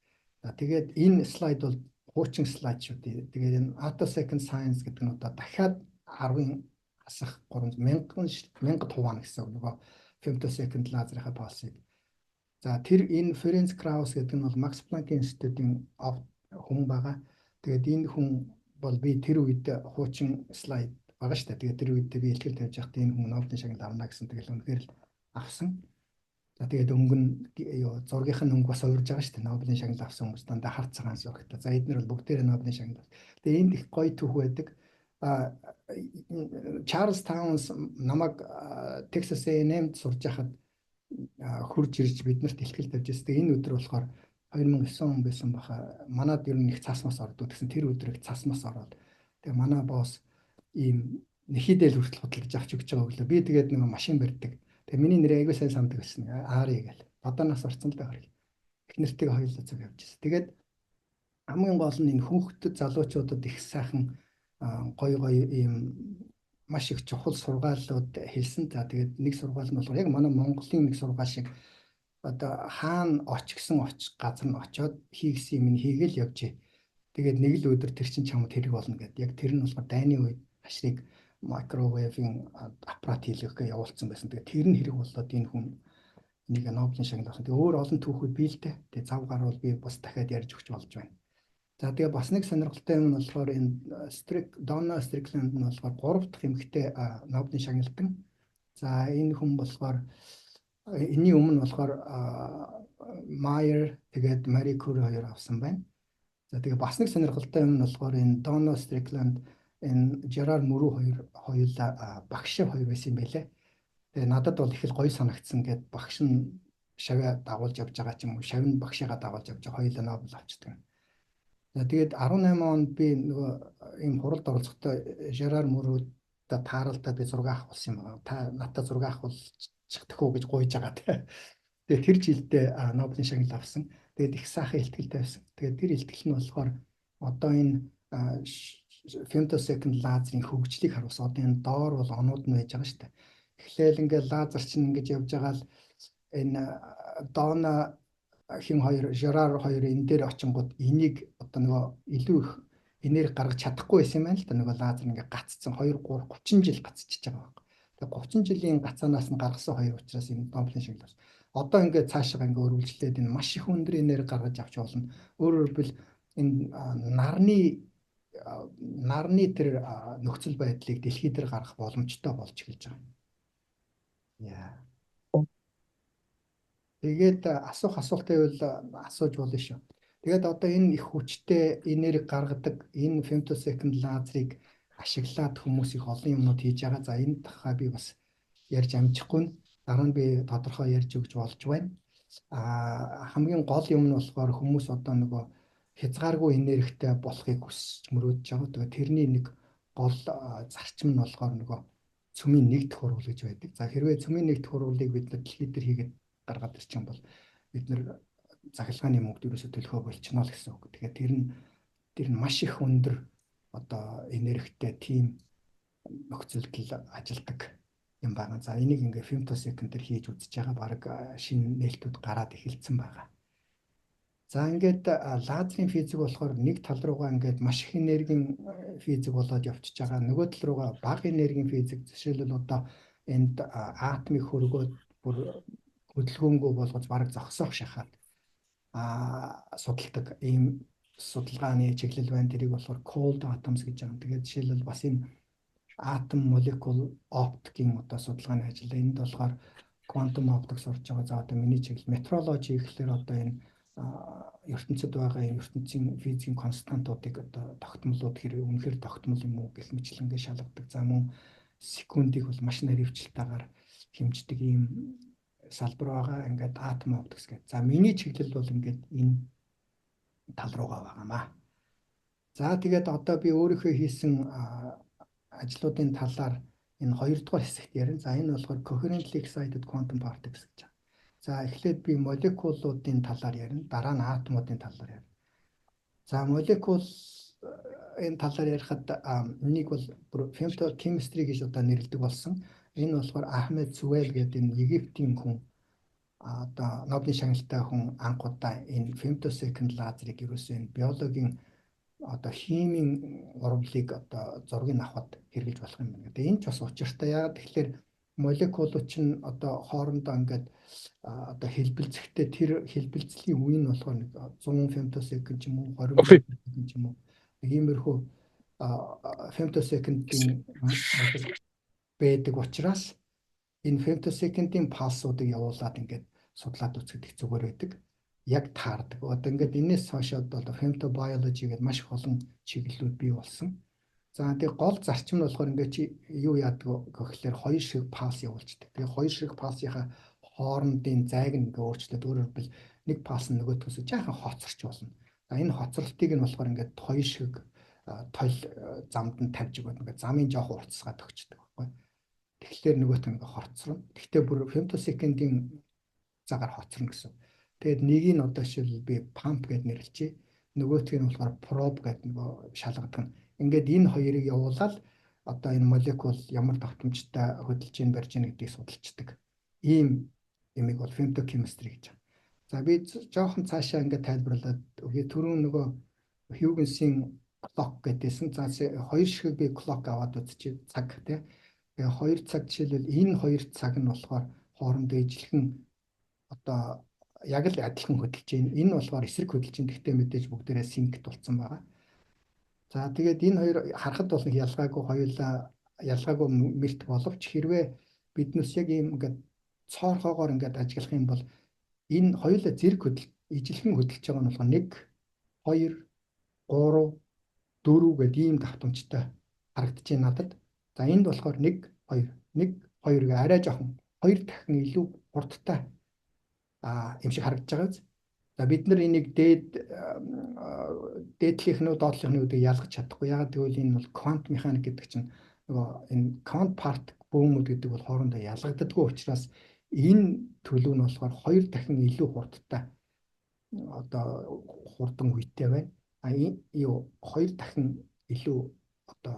Тэгээд энэ слайд бол хуучин слайд шүү дээ. Тэгээд энэ attosecond science гэдэг нь одоо дахиад 10-ын асах 300,000 хуваана гэсэн үг нөгөө femtosecond лазерынхаа палсыг. За тэр энэ Ferenc Krauss гэдэг нь бол Max Planck Institute-ийн хүн байгаа. Тэгээд энэ хүн бол би тэр үед хуучин слайд байгаа шүү дээ. Тэгээд тэр үед би илтгэл тавьж байхдаа энэ хүн Нобелийн шагнал авна гэсэн тэгэл үнэхээр л авсан. За тэгээд өнгө нь зургийнх нь өнгө бас уурж байгаа шүү дээ. Нобелийн шагнал авсан хүмүүс дандаа харц цагаан зурагтай. За эдгээр бол бүгдээрээ Нобелийн шагнал. Тэгээд энд их гоё түүх байдаг. Чарльз Таунс намайг Texas A&M-д сурж байхад хурж ирж биднэрт илтгэл тавьж байсан. Энэ өдөр болохоор 2009 он байсан баха. Манад ер нь их цасмаас ордог гэсэн тэр өдөр их цасмаас ороод тэгээ манай босс ийм нэхидэл хүртэл худалдаж авч өгч байгаа өглөө. Би тэгээд нэг машин барьдаг. Тэгээ миний нэр айгүй сайн самдаг байсан. Ари гэл. Баданаас орсон л байхаар. Их нэртэйг хоёулаа зөв явж байсан. Тэгээд хамгийн гол нь энэ хүүхдэд залуучуудад их сайхан гоё ийм маш их чухал сургаалууд хэлсэн. За тэгээд нэг сургаал нь болохоор яг манай Монголын нэг сургаал шиг одоо хаана очгсон газар нь очиод хийгсэн юм хийгээл явжээ. Тэгээд нэг л өдөр тэр чинь чамд хэрэг болно гэдэг. Яг тэр нь болохоор дайны үед хашрыг микровейвийн аппарат хийлгэхээ явуулсан байсан. Тэгээд тэр нь хэрэг болоод энэ хүн нэг Нобелийн шагнал авсан. Тэгээд өөр олон түүхүүд бий л дээ. Тэгээд зав гарвал би бас дахиад ярьж өгч болж байна. За тэгээ бас нэг сонирхолтой юм нь болохоор энэ Donna Strickland нь болохоор 3 дахь эмэгтэй Нобелийн шагналдан. За энэ хүн болохоор энэний өмнө болохоор Meyer тэгээд Marie Curie хоёр авсан байна. За тэгээ бас нэг сонирхолтой юм нь болохоор энэ Donna Strickland энэ Gerard Mourou хоёулаа багш хоёр байсан юм байлээ. Тэгээ надад бол их л гоё санагдсан гэд багш нь шавья дагуулж явж байгаа ч юм уу, шавь нь багшигаа дагуулж явж байгаа хоёулаа Нобель авчдаг. За тэгээд 18 онд би нөгөө ийм хуралд оролцохдоо Gerard Mourou-та тааралдаад би зураг авах болсон юм байна. Та надад зураг авахчих уу гэж гуйж байгаа те. Тэгээд тэр жилдээ Нобелийн шагнал авсан. Тэгээд их сайхан илтгэл тавьсан. Тэгээд тэр илтгэл нь болохоор одоо энэ femtosecond лазерын хөгжлийг харуулсан. Одоо энэ доор бол онууд нь байж байгаа шүү дээ. Эхлээл ингээд лазер чинь ингэж явж байгаа л энэ Donna хин хоёр Gerard хоёр энэ дээр очингууд энийг одоо нөгөө илүү их энерги гаргаж чадахгүй байсан юм байна л да. Нөгөө лазер ингээд гаццсан 2 3 30 жил гацчихж байгаа байна. Тэгээ 30 жилийн гацаанаас нь гаргасан хоёр учраас энэ Нобелийн шагнал. Одоо ингээд цаашаа ингээд өргөжлөлээд энэ маш их өндөр энерги гаргаж авч болно. Өөрөөр хэлбэл энэ нарны тэр нөхцөл байдлыг дэлхий дээр гаргах боломжтой болж эхэлж байгаа. Яа. Тэгээд асуултаа бол асууж болно шүү. Тэгээд одоо энэ их хүчтэй энерги гаргадаг энэ femtosecond лазерыг ашиглаад хүмүүс их олон юмнууд хийж байгаа. За энэ дахиад би бас ярьж амжихгүй нь дараа нь би тодорхой ярьж өгч болж байна. Хамгийн гол юм нь болохоор хүмүүс одоо нөгөө хязгааргүй энергитэй болохыг хүсэж мөрөөдж байгаа. Тэгээд тэрний нэг гол зарчим нь болохоор нөгөө цөмийн нэгдэх хурал гэж байдаг. За хэрвээ цөмийн нэгдэх хуралыг бид нар дэлхийд дээр хийгээд гаргаад ирчих юм бол бид нар захиргааны мөнгө дөрөөсөө төлөхөө болчихно л гэсэн үг. Тэгэхээр тэр нь маш их өндөр одоо энергитэй тим нөхцөлд ажилдаг юм байна. За энийг ингээ femtosecond дээр хийж үзэж байгаа баг шинэ нээлтүүд гараад эхэлсэн байгаа. За ингээд лазерын физик болохоор нэг тал руугаа ингээд маш их энергийн физик болоод явчихж байгаа. Нөгөө тал руугаа бага энергийн физик жишээлбэл одоо энд атомыг хөргөөд бүр хөдөлгөөнгөө болгож бараг зогсоох шахаад судалдаг ийм судалгааны чиглэл байна. Тэрийг болохоор cold atoms гэж байгаа. Тэгээд жишээлбэл бас энэ атом молекул оптикийн одоо судалгааны ажил. Энд болохоор quantum optics орж байгаа. За одоо миний чиглэл метрологи гэхэлэр одоо энэ ертөнцид байгаа энэ ертөнцийн физикийн константуудыг одоо тогтмолууд хэрэг үнэхээр тогтмол юм уу гэх мэтлэнгээ шалгадаг. За мөн секундыг бол маш наривчлалтаагаар хэмждэг ийм салбар байгаа. Ингээд атом оптикс гэдэг. За миний чиглэл бол ингээд энэ тал руугаа байгаамаа. За тэгээд одоо би өөрийнхөө хийсэн ажлуудын талаар энэ 2 дугаар хэсэгт ярина. За энэ болохоор coherently excited quantum particles гэж байна. За эхлээд би молекулуудын талаар ярина. Дараа нь атомуудын талаар ярина. За молекул энэ талаар ярихад энийг бол femtochemistry гэж одоо нэрлэдэг болсон. Энэ болохоор Ахмед Зуэл гэдэг энэ Египтийн хүн одоо Нобелийн шагналтай хүн анх удаа энэ femtosecond лазерыг ерөөсөө энэ биологийн одоо химийн урвалыг одоо зургийг авахд хэрэглэж болох юм байна. Тэгээ энэ ч бас учиртай. Яагаад тэгэхээр молекулууд чинь одоо хоорондоо ингээд одоо хэлбэлцэхтэй тэр хэлбэлцлийн үе нь болохоор 100 femtosecond ч юм уу 20 femtosecond ч юм уу иймэрхүү femtosecond-ийн байдаг учраас энэ femtosecond-ийн палсуудыг явуулаад ингээд судлаад үзэхэд их зүгээр байдаг. Яг таардаг. Одоо ингээд энэс хойшоод бол femtobiology гэдэг маш их олон чиглэлүүд бий болсон. За тэгээ гол зарчим нь болохоор ингээд чи юу яадаг гэхээр хоёр шиг палс явуулждаг. Тэгээ хоёр шиг палсынхаа хоорондын зайг нь ингээд өөрчлөлт өөрөөр хэлбэл нэг палс нь нөгөөдхөөс жаахан хоцорч болно. За энэ хоцролтыг нь болохоор ингээд хоёр шиг тойл замд нь тавьж өгöd ингээд замын жоох уртсгаад өгчдөг байхгүй. Тэгэхээр нөгөөт нь хоцорно. Гэхдээ бүр femtosecond-ийн цагаар хоцорно гэсэн. Тэгээд нэгийг нь одоо жишээл би pump гэж нэрлэжээ. Нөгөөтгийг нь болохоор probe гэдэг нөгөө шалгадаг нь. Ингээд энэ хоёрыг явуулаад одоо энэ молекул ямар давтамжтай хөдөлж ийн барьж ийн гэдгийг судалцдаг. Ийм юмыг бол femtochemistry гэж байна. За би жоохон цаашаа ингээд тайлбарлаад өгье. Түрүүн нөгөө Huygens-ийн clock гэдээсэн. За хоёр шиг би clock аваад үзчихээ цаг тий. Тэгээ хоёр цаг жишээлбэл энэ хоёр цаг нь болохоор хоорондоо ижилхэн одоо яг л адилхан хөдөлж байна. Энэ болохоор эсрэг хөдөлж байна. Гэхдээ мэдээж бүгдээрээ синкт болсон байгаа. За тэгээд энэ хоёр харахад бол ялгаагүй мэлт боловч хэрвээ биднээс яг ийм ингээд цоорхоогоор ингээд ажиглах юм бол энэ хоёулаа зэрэг ижилхэн хөдөлж байгаа нь болохоор 1 2 3 4 гэдэг ийм давтамжтай харагдаж байна надад. За энд болохоор 1 2 гээ арай жоохон 2 дахин илүү хурдтай юм шиг харагдаж байгаа биз. За бид нар энийг дээдлийнхнүү доотлихны үедээ ялгаж чадахгүй. Ягаад гэвэл энэ бол квант механик гэдэг чинь нөгөө энэ квант парт бөөмүүд гэдэг бол хоорондоо ялгагддаггүй учраас энэ төлөв нь болохоор 2 дахин илүү хурдтай одоо хурдан үетэй байна. Юу 2 дахин илүү одоо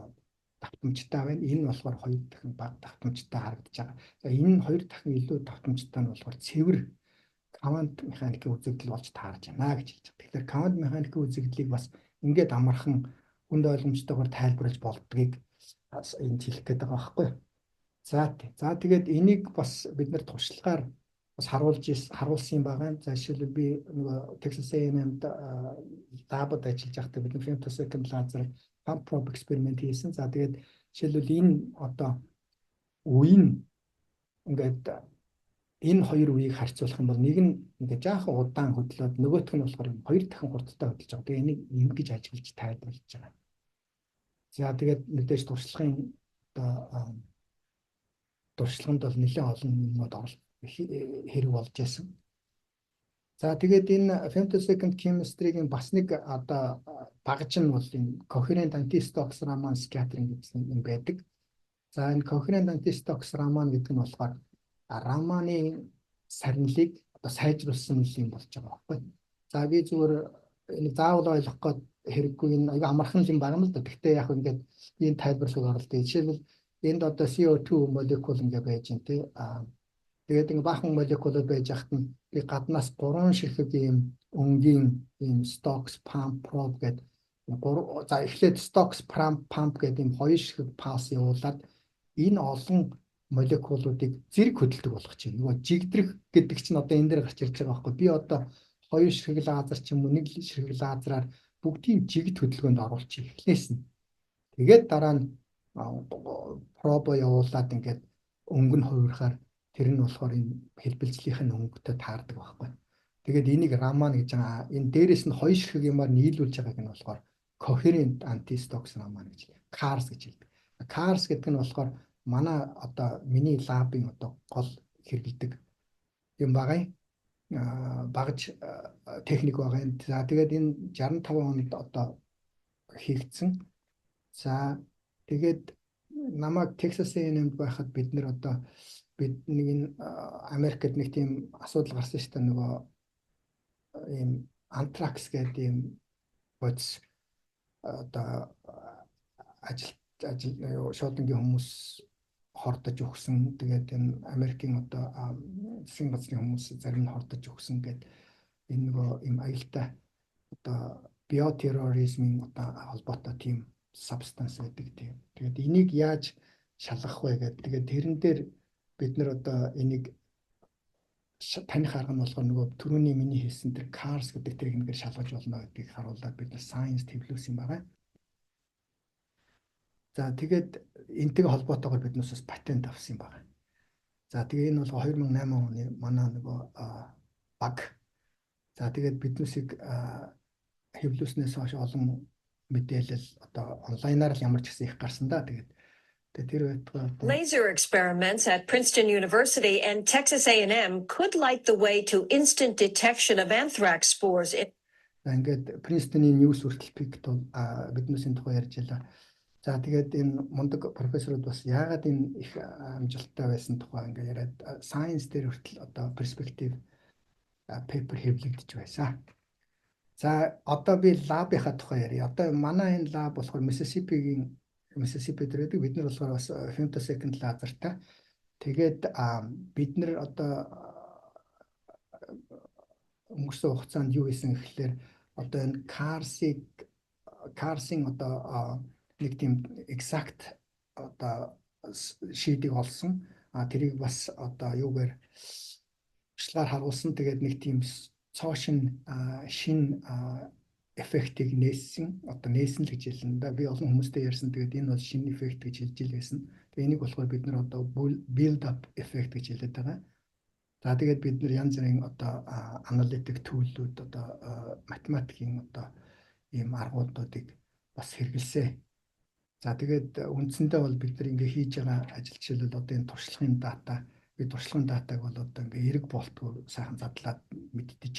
давтамжтай байна. Энэ нь болохоор 2 дахин бага давтамжтай харагдаж байгаа. За энэ 2 дахин илүү давтамжтай нь болохоор цэвэр квант механикийн үзэгдэл болж таарж байна гэж хэлж байгаа. Тэгэхээр квант механикийн үзэгдлийг бас ингээд амархан хүнд ойлгомжтойгоор тайлбарлаж болдгийг энд хэлэх гээд байгаа байхгүй. За тэгээд энийг бас бид нэр туршлагаар бас харуулсан юм байгаа. За жишээлбэл би нөгөө Texas A&M-д лабад ажиллаж байхдаа бид femtosecond laser pump probe experiment хийсэн. За тэгээд жишээлбэл энэ одоо үе нь ингээд энэ хоёр үеийг харьцуулах юм бол нэг нь ингээд жаахан удаан хөдлөөд нөгөөх нь болохоор 2 дахин хурдтай хөдлөж байгаа. Тэгээ энийг ингэж ажиглаж тайлбарлаж байгаа. За тэгээд мэдээж туршлагын одоо туршлаганд бол нэлээд олон юмнууд хэрэг болж байсан. За тэгээд энэ femtosecond chemistry-гийн бас нэг одоо багж нь бол энэ coherent anti-Stokes Raman scattering гэсэн юм байдаг. За энэ coherent anti-Stokes Raman гэдэг нь болохоор Раманы сарнилыг одоо сайжруулсан юм болж байгаа байхгүй. За би зүгээр энэ заавал ойлгох гээд хэрэггүй энэ аяга амархан юм байна л да. Гэхдээ яг ингээд энэ тайлбарлахыг оролдъё. Жишээлбэл энд одоо CO2 молекул ингээ байж байна тий. Тэгээд ингээ бахан молекулууд байж хахад нь би гаднаас 3 ширхэг ийм өнгийн ийм Stokes pump probe гэдэг за эхлээд Stokes pump гэдэг ийм 2 ширхэг пасс явуулаад энэ олон молекулуудыг зэрэг хөдөлдөг болгож байна. Нөгөө жигдрэх гэдэг чинь одоо энэ дээр гарч ирж байгаа байхгүй. Би одоо 2 ширхэг лазер ч юм уу 1 ширхэг лазераар бүгдийг жигд хөдөлгөөнд оруулчих эхлээс нь. Тэгээд дараа нь пробо явуулаад ингээд өнгө нь хувирахаар тэр нь болохоор энэ хэлбэлцлийнхэн өнгөтэй таардаг байхгүй. Тэгээд энийг Raman гэж байгаа. Энэ дээрээс нь 2 ширхэг юмар нийлүүлж байгааг нь болохоор coherent anti-Stokes Raman гэж CARS гэж хэлдэг. CARS гэдэг нь болохоор манай одоо миний лабын одоо гол хэрэглэдэг юм байгаа. Багж техник байгаа. За тэгээд энэ 65 онд одоо хийгдсэн. За тэгээд намайг Texas A&M байхад бид нэр одоо бид нэг энэ Америкт нэг тийм асуудал гарсан шүү дээ. Нөгөө ийм антракс гэдэг ийм бодис одоо ажил шоудынгийн хүмүүс хордож өгсөн. Тэгээд энэ Америкийн одоо засгийн газрын хүмүүс зарим нь хордож өгсөн гэдэг энэ нөгөө ийм аюултай одоо биотерроризмын одоо холбоотой тийм substance гэдэг тийм. Тэгээд энийг яаж шалгах вэ гэдэг. Тэгээд тэрэн дээр бид нэр одоо энийг таних арга нь болохоор нөгөө түрүүний миний хэлсэн тэр CARS гэдэг техникээр шалгаж болно гэдгийг харуулад бид нар science твлүүлсэн байгаа. За тэгээд энэтэй холбоотойгоор биднээс бас патент авсан юм байна. За тэгээ энэ бол 2008 оны манай нөгөө баг. За тэгээд биднээсийг хэвлүүлснээс хойш олон мэдээлэл одоо онлайнаар л ямар ч гэсэн их гарсан да. Тэгээд тэр байтугай Laser experiments at Princeton University and Texas A&M could light the way to instant detection of anthrax spores. Ингээд Princeton-ийн News хүртэл пикт биднээс энэ тухай ярьж байлаа. За тэгээд энэ мундаг профессорууд бас яагаад энэ их амжилттай байсан тухай ингээ яриад science дээр хүртэл одоо перспектив пейпер хэвлэгдэж байсан. За одоо би лабынхаа тухай ярья. Одоо манай энэ лаб болохоор Mississippi дээр байдаг. Бид нар болохоор бас femtosecond лазертай. Тэгээд бид нар одоо өнгөрсөн хугацаанд юу хийсэн гэхэлэр одоо энэ CARS-ийн одоо нэг тийм exact одоо шийдийг олсон. Тэрийг бас одоо юугаар туршлагаар харуулсан. Тэгээд нэг тийм цоошин шин эффектийг нээсэн. Одоо нээсэн л гэж хэлнэ. Би олон хүмүүстэй ярьсан. Тэгээд энэ бол шин эффект гэж хэлж ил байсан. Тэгээд энийг болохоор бид нар одоо build up эффект гэж хэлээд байгаа. За тэгээд бид нар янз бүрийн одоо аналитик төлөвлөлүүд одоо математикийн одоо ийм аргуудуудыг бас хэрэгэлсэн. За тэгээд үндсэндээ бол бид нар ингээ хийж байгаа ажил жишээлбэл одоо энэ туршлагын дата би туршлагын датаг бол одоо ингээ эрг болтгүй сайхан задлаад мэддэж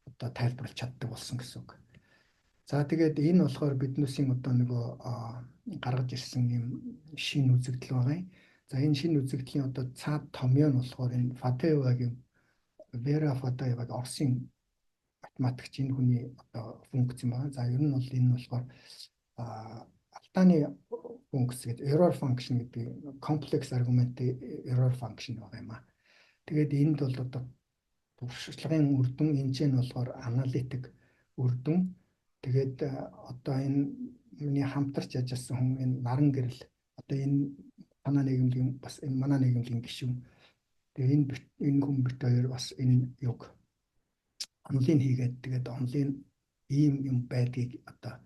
одоо тайлбарлаж чаддаг болсон гэсэн үг. За тэгээд энэ болохоор биднээсийн одоо нөгөө гаргаж ирсэн юм шинэ үзэгдэл байгаа юм. За энэ шинэ үзэгдлийн одоо цаад томьёо нь болохоор энэ Фадеевагийн Вера Фадеевагийн Оросын математикч энэ хүний одоо функц юм байна. За ер нь бол энэ болохоор алтааны функц гэдэг error function гэдэг complex argument error function байгаа юм аа. Тэгээд энд бол одоо туршлагын үр дүн энэ нь болохоор аналитик үр дүн. Тэгээд одоо энэ миний хамтарч ажилласан хүн энэ наран гэрэл одоо энэ манай нийгэмлэгийн бас энэ манай нийгэмлэгийн гишүүн. Тэгээд энэ хүн бит хоёр бас энэ юг онлайн хийгээд тэгээд онлайн ийм юм байдгийг одоо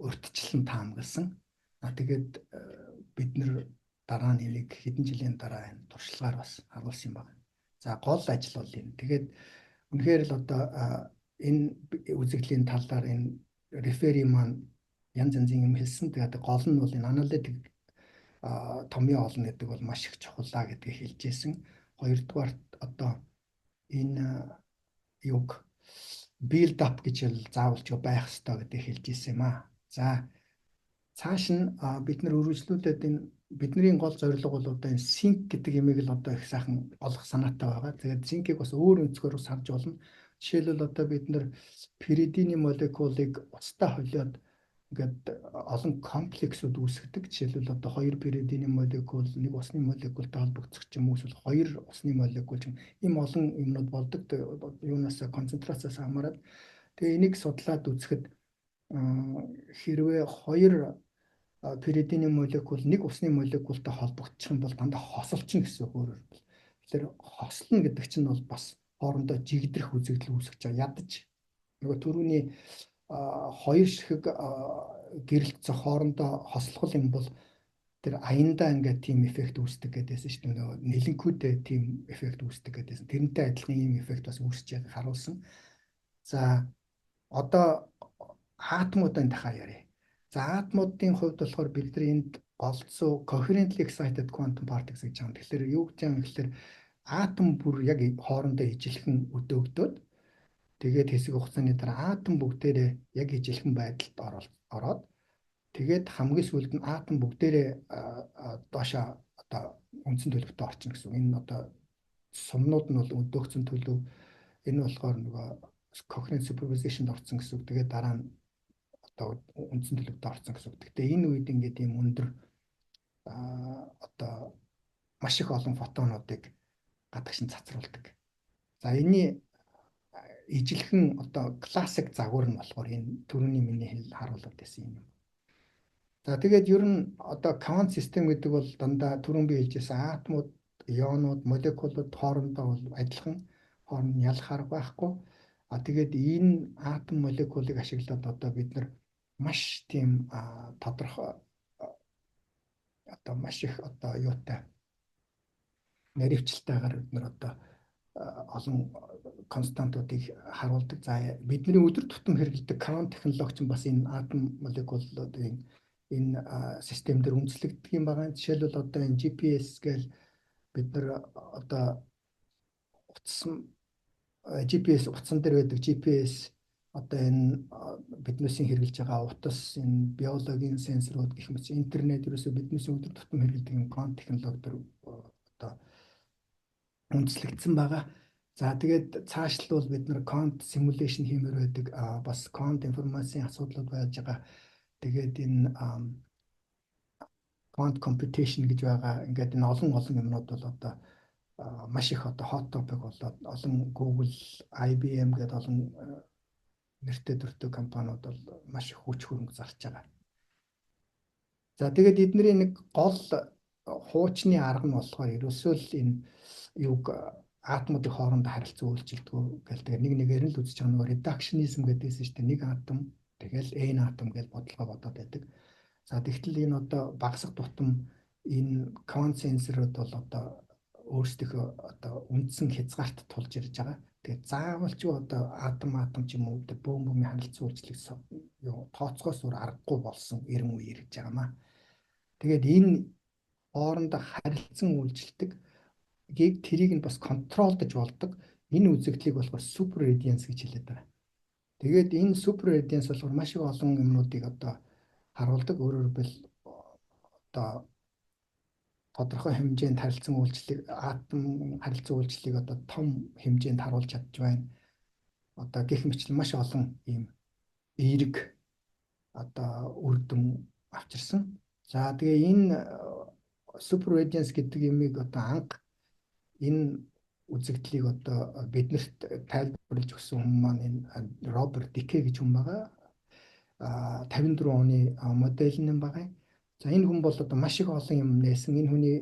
урьдчилан таамагласан. Тэгээд бид нэр дараа нь энийг хэдэн жилийн дараа энэ туршлагаар бас харуулсан юм байна. За гол ажил бол энэ. Тэгээд үнэхээр л одоо энэ үзэгдлийн талаар энэ рефери маань янз янзын юм хэлсэн. Тэгээд гол нь бол энэ аналитик томьёо олно гэдэг бол маш их чухалаа гэдгийг хэлж ирсэн. Хоёрдугаар одоо энэ юг build up гэж заавалж байх ёстой гэдэг хэлж ирсэн юм аа. За цааш нь бид нар үргэлжлүүлээд энэ бидний гол зорилго бол одоо энэ sync гэдэг имийг л одоо их сайхан олох санаатай байгаа. Тэгээд sync-ийг бас өөр өнцгөр харж болно. Жишээлбэл одоо бид нар пиридины молекулыг уцтай холиод ингээд олон комплексүүд үүсгдэг. Жишээлбэл одоо 2 пиридины молекул, нэг усны молекултай холбогдох юм эсвэл 2 усны молекул юм ийм олон юмнууд болдог. Юунаас концентрацаас хамаарат. Тэгээ энийг судлаад үзэхэд хэрвээ 2 пиридины молекул нэг усны молекултай холбогдчих юм бол дандаа хосолчихно гэсэн үг өөрөөр хэлбэл. Тэгэхээр хослно гэдэг чинь бол бас хоорондоо жигдрэх үзэгдэл үүсгэж байгаа. Ядаж нөгөө түрүүний хоёр ширхэг гэрэлтцэх хоорондоо хослох юм бол тэр аяндаа ингээд тийм эффект үүсдэг гэдээсэн шүү дээ. Нөгөө нэлэнкүүдээ тийм эффект үүсдэг гэдээсэн. Тэрнтэй адилхан ийм эффект бас үүсэж байгааг харуулсан. За одоо атомуудын дахиад ярив. За атомуудын хувьд болохоор бид нар энд голцоо coherently excited quantum particles гэж байгаа. Тэгэхээр юу гэж юм гэхээр атом бүр яг хоорондоо ижилхэн өдөөгдөд тэгээд хэсэг хугацааны дараа атом бүгдээрээ яг ижилхэн байдалд ороод тэгээд хамгийн сүүлд нь атом бүгдээрээ доошоо одоо үндсэн төлөвтөд орчихно гэсэн. Энэ одоо сумнууд нь бол өдөөгцөн төлөв. Энэ болохоор нөгөө coherent superposition-д орсон гэсэн. Тэгээд дараа нь одоо үндсэн төлөвтөд орсон гэсэн. Гэхдээ энэ үед ингээд ийм өндөр одоо маш их олон фотонуудыг гадагшин цацруулдаг. За энэний ижилхэн одоо классик загвар нь болохоор энэ түрүүний миний харуулдаг гэсэн юм. За тэгээд ер нь одоо quantum систем гэдэг бол дандаа түрүүн би хэлжсэн атомууд, ионууд, молекулууд хоорондоо бол адилхан хооронд нь ялах арга байхгүй. Тэгээд энэ атом молекулыг ашиглаад одоо бид нар маш тийм тодорхой одоо маш их одоо юутай наривчлалтайгаар бид нар одоо олон константуудыг харуулдаг. За бидний өдөр тутам хэрэглэдэг quantum технологич бас энэ атом молекулуудын энэ систем дээр үндэслэгдэх юм байгаа. Жишээлбэл одоо энэ GPS гээл бид нар одоо GPS утсан дээр байдаг GPS одоо энэ биднээсийн хэрэглэж байгаа утас, энэ биологийн сенсорууд гэх мэт интернет ерөөсөө биднээс өдөр тутам хэрэглэдэг юм quantum технологиор одоо үндэслэгдсэн байгаа. За тэгээд цаашлбал бид нар quantum simulation хиймээр байдаг. Бас quantum информацийн асуудлууд байж байгаа. Тэгээд энэ quantum computation гэж байгаа. Ингээд энэ олон юмнууд бол одоо маш их одоо hot topic болоод олон Google, IBM гэдэг олон нэртэй төртэй компаниуд бол маш их хүч хөрөнгө зарж байгаа. За тэгээд эдний нэг гол хуучны арга нь болохоор ерөөсөө л энэ юг атомуудын хоорондоо харилцан үйлчилдэг гэл тэгээд нэг нэгээр нь л үзэж байгаа нөгөө reductionism гэдээсэн шүү дээ. Нэг атом тэгэл n атом гэж бодлого бодоод байдаг. За тэгтэл энэ одоо багасах тутам энэ quantum sensor-ууд бол одоо өөрсдийнхөө одоо үндсэн хязгаарт тулж ирж байгаа. Тэгээд заавалч одоо атом ч юм уу бөмбөгийн харилцан үйлчлэг тооцоогоос өөр аргагүй болсон эрен үе ирж байгаамаа. Тэгээд энэ хоорондоо харилцан үйлчлдэг тэрийг нь бас контролдож болдог. Энэ үзэгдлийг болохоор super radiance гэж хэлээд байгаа. Тэгээд энэ super radiance болохоор маш их олон юмнуудыг одоо харуулдаг. Өөрөөр хэлбэл одоо тодорхой хэмжээнд харилцан үйлчлэг, атом харилцан үйлчлэгийг одоо том хэмжээнд харуулж чадж байна. Одоо гэх мэтлэн маш олон ийм эерэг одоо үр дүн авчирсан. За тэгээ энэ super radiance гэдэг юмыг одоо анх энэ үзэгдлийг одоо биднэрт тайлбарлаж өгсөн хүн маань энэ Роберт Дикэ гэж хүн байгаа. 54 оны модель нэм байгаа. За энэ хүн бол одоо маш их олон юм нээсэн. Энэ хүний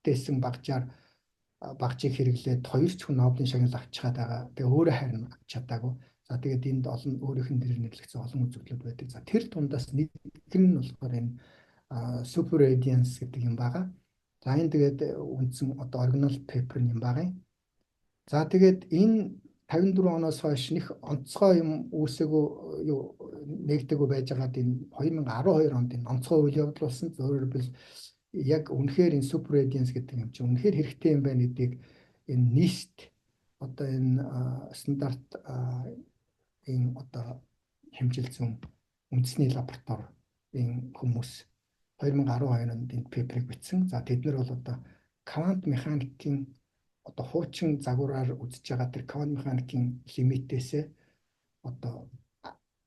бүтээсэн багжийг хэрэглээд 2 ч хүн Нобелийн шагнал авч чадаад байгаа. Тэгээ өөрөө харин авч чадаагүй. За тэгээд энд олон өөрийнх нь нэр нэрлэгдсэн олон үзэгдлүүд байдаг. За тэр дундаас нэг нь болохоор энэ super radiance гэдэг юм байгаа. За энэ тэгээд үндсэн одоо оригинал пепер юм байгаа. За тэгээд энэ 54 оноос хойш нэг онцгой юм үүсээгүй нэгдээгүү байж байгаад энэ 2012 онд энэ онцгой үйл явдал болсон. Зөвхөн бол яг үнэхээр энэ super radiance гэдэг юм чинь үнэхээр хэрэгтэй юм байна гэдгийг энэ NIST одоо энэ стандарт энэ одоо хэмжил зүйн үндэсний лабораторийн хүмүүс 2012 онд энэ пейперийг бичсэн. За тэд нар бол одоо квант механикийн одоо хуучин загвараар үзэж байгаа тэр квант механикийн лимитээсээ одоо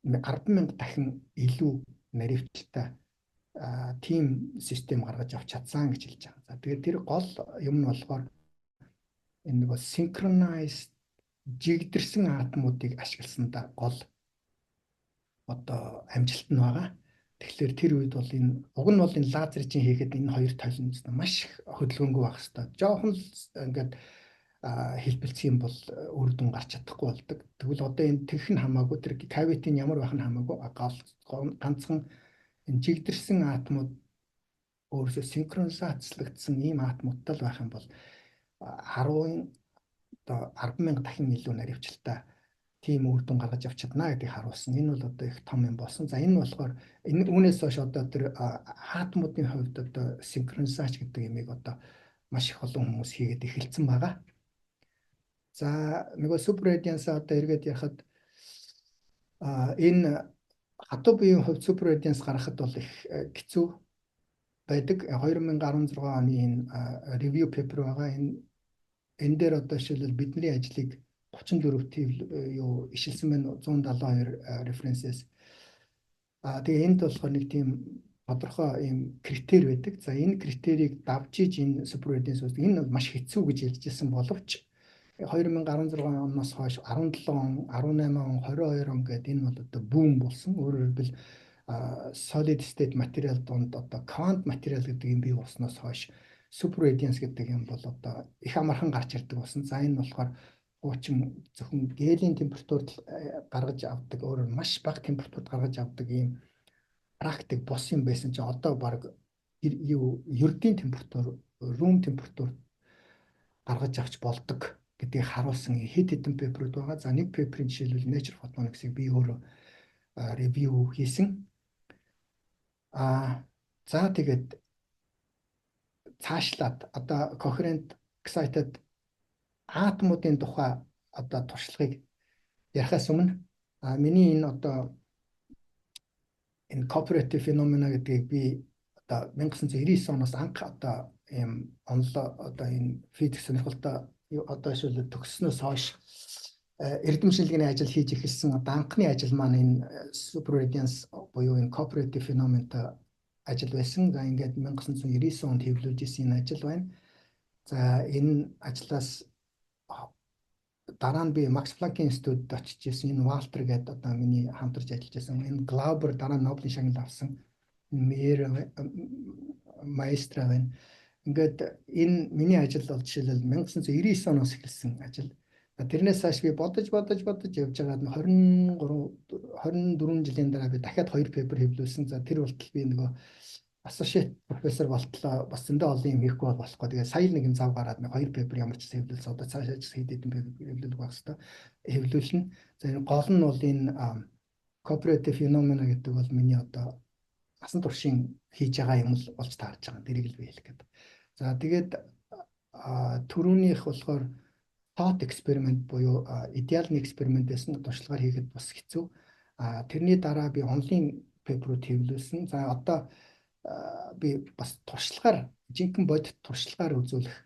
10,000 дахин илүү наривчлалтай тим систем гаргаж авч чадсан гэж хэлж байгаа. За тэгээд тэр гол юм нь болохоор энэ нэг synchronized жигдэрсэн атомуудыг ашигласандаа гол одоо амжилт нь байгаа. Тэгэхээр тэр үед бол энэ уг нь бол энэ лазерын хийхэд энэ хоёр толинд маш их хөдөлгөөнгүй байх хэрэгтэй. Жохон л ингээд хэлбэлцэх юм бол үр дүн гарч чадахгүй болдог. Тэгвэл одоо энэ тэгэх нь хамаагүй тэр cavity нь ямар байх нь хамаагүй ганцхан энэ жигдэрсэн атомууд өөрөөсөө синхронизацлагдсан ийм атомуудтай байх юм бол 10,000 дахин илүү наривчлалтай тийм үр дүн гаргаж авч чадна гэдгийг харуулсан. Энэ бол одоо их том юм болсон. За энэ болохоор энэ үүнээс хойш одоо тэр атомуудын хувьд одоо синхронизац гэдэг юмыг одоо маш их олон хүмүүс хийгээд эхэлсэн байгаа. За нөгөө супер радианс одоо эргээд ярихад энэ хатуу биеийн хувьд супер радианс гаргахад бол их хэцүү байдаг. 2016 оны энэ ревью пейпер байгаа. Энэ дээр одоо жишээлбэл бидний ажлыг 34 ишилсэн байна 172 референсээс. Тэгээ энд болохоор нэг тийм тодорхой ийм критерий байдаг. За энэ критерийг давж иж энэ супер радианс энэ маш хэцүү гэж хэлжсэн боловч 2016 оноос хойш 17 он, 18 он, 22 он гэдэг энэ бол одоо бүүм болсон. Өөрөөр хэлбэл solid state материал донд одоо квант материал гэдэг юм бий болсноос хойш супер радианс гэдэг юм бол одоо их амархан гарч ирдэг болсон. За энэ болохоор хуучин зөвхөн гелийн температурд гаргаж авдаг, өөрөөр маш бага температурд гаргаж авдаг ийм практик бос юм байсан чинь одоо баг ердийн температур, room температур гаргаж авч болдог гэдгийг харуулсан хэд хэдэн пейперүүд байгаа. За нэг пейперийн жишээлбэл Nature Photonics-ийг би өөрөө ревью хийсэн. За тэгээд цаашлаад одоо coherent excited атомуудын тухай одоо туршлагыг ярихаас өмнө миний энэ одоо энэ cooperative phenomena гэдгийг би одоо 1999 оноос анх одоо ийм онлоо одоо энэ физик сонирхолтой одоо шил төгссөнөөс хойш эрдэмшилгээний ажил хийж эхэлсэн одоо анхны ажил маань энэ супер радианс буюу энэ cooperative phenomena ажил байсан. За ингээд 1999 онд хэвлүүлж исэн энэ ажил байна. За энэ ажлаас дараа нь би Макс Планкийн институтд очиж исэн. Энэ Валтер гэдэг одоо миний хамтарч ажиллаж исэн. Энэ Глаубер дараа нь Нобелийн шагнал авсан. Мейер маэстро байна. Ингээд энэ миний ажил бол жишээлбэл 1999 оноос эхэлсэн ажил. Тэрнээс хойш би бодож явж байгаад 24 жилийн дараа би дахиад 2 пейпер хэвлүүлсэн. За тэр болтол би нөгөө associate профессор болтлоо бас зөндөө олон юм хийхгүй болохгүй. Тэгээ сая нэг юм зав гараад нэг 2 пейпер ямар ч хэвлүүлсэн. Одоо цаашаа ч хэд хэдэн пейпер хэвлүүлэх байх хэвээр хэвлүүлнэ. За энэ гол нь бол энэ cooperative phenomena гэдэг бол миний одоо насан туршийн хийж байгаа юм л болж таарж байгаа. Тэрийг л би хэлэх гээд. За тэгээд түрүүнийх болохоор thought experiment буюу идеалны экспериментээс нь туршлагаар хийхэд бас хэцүү. Тэрний дараа би онлайн пейперүүд хэвлүүлсэн. За одоо би бас туршлагаар жинхэнэ бодит туршлагаар үзүүлэх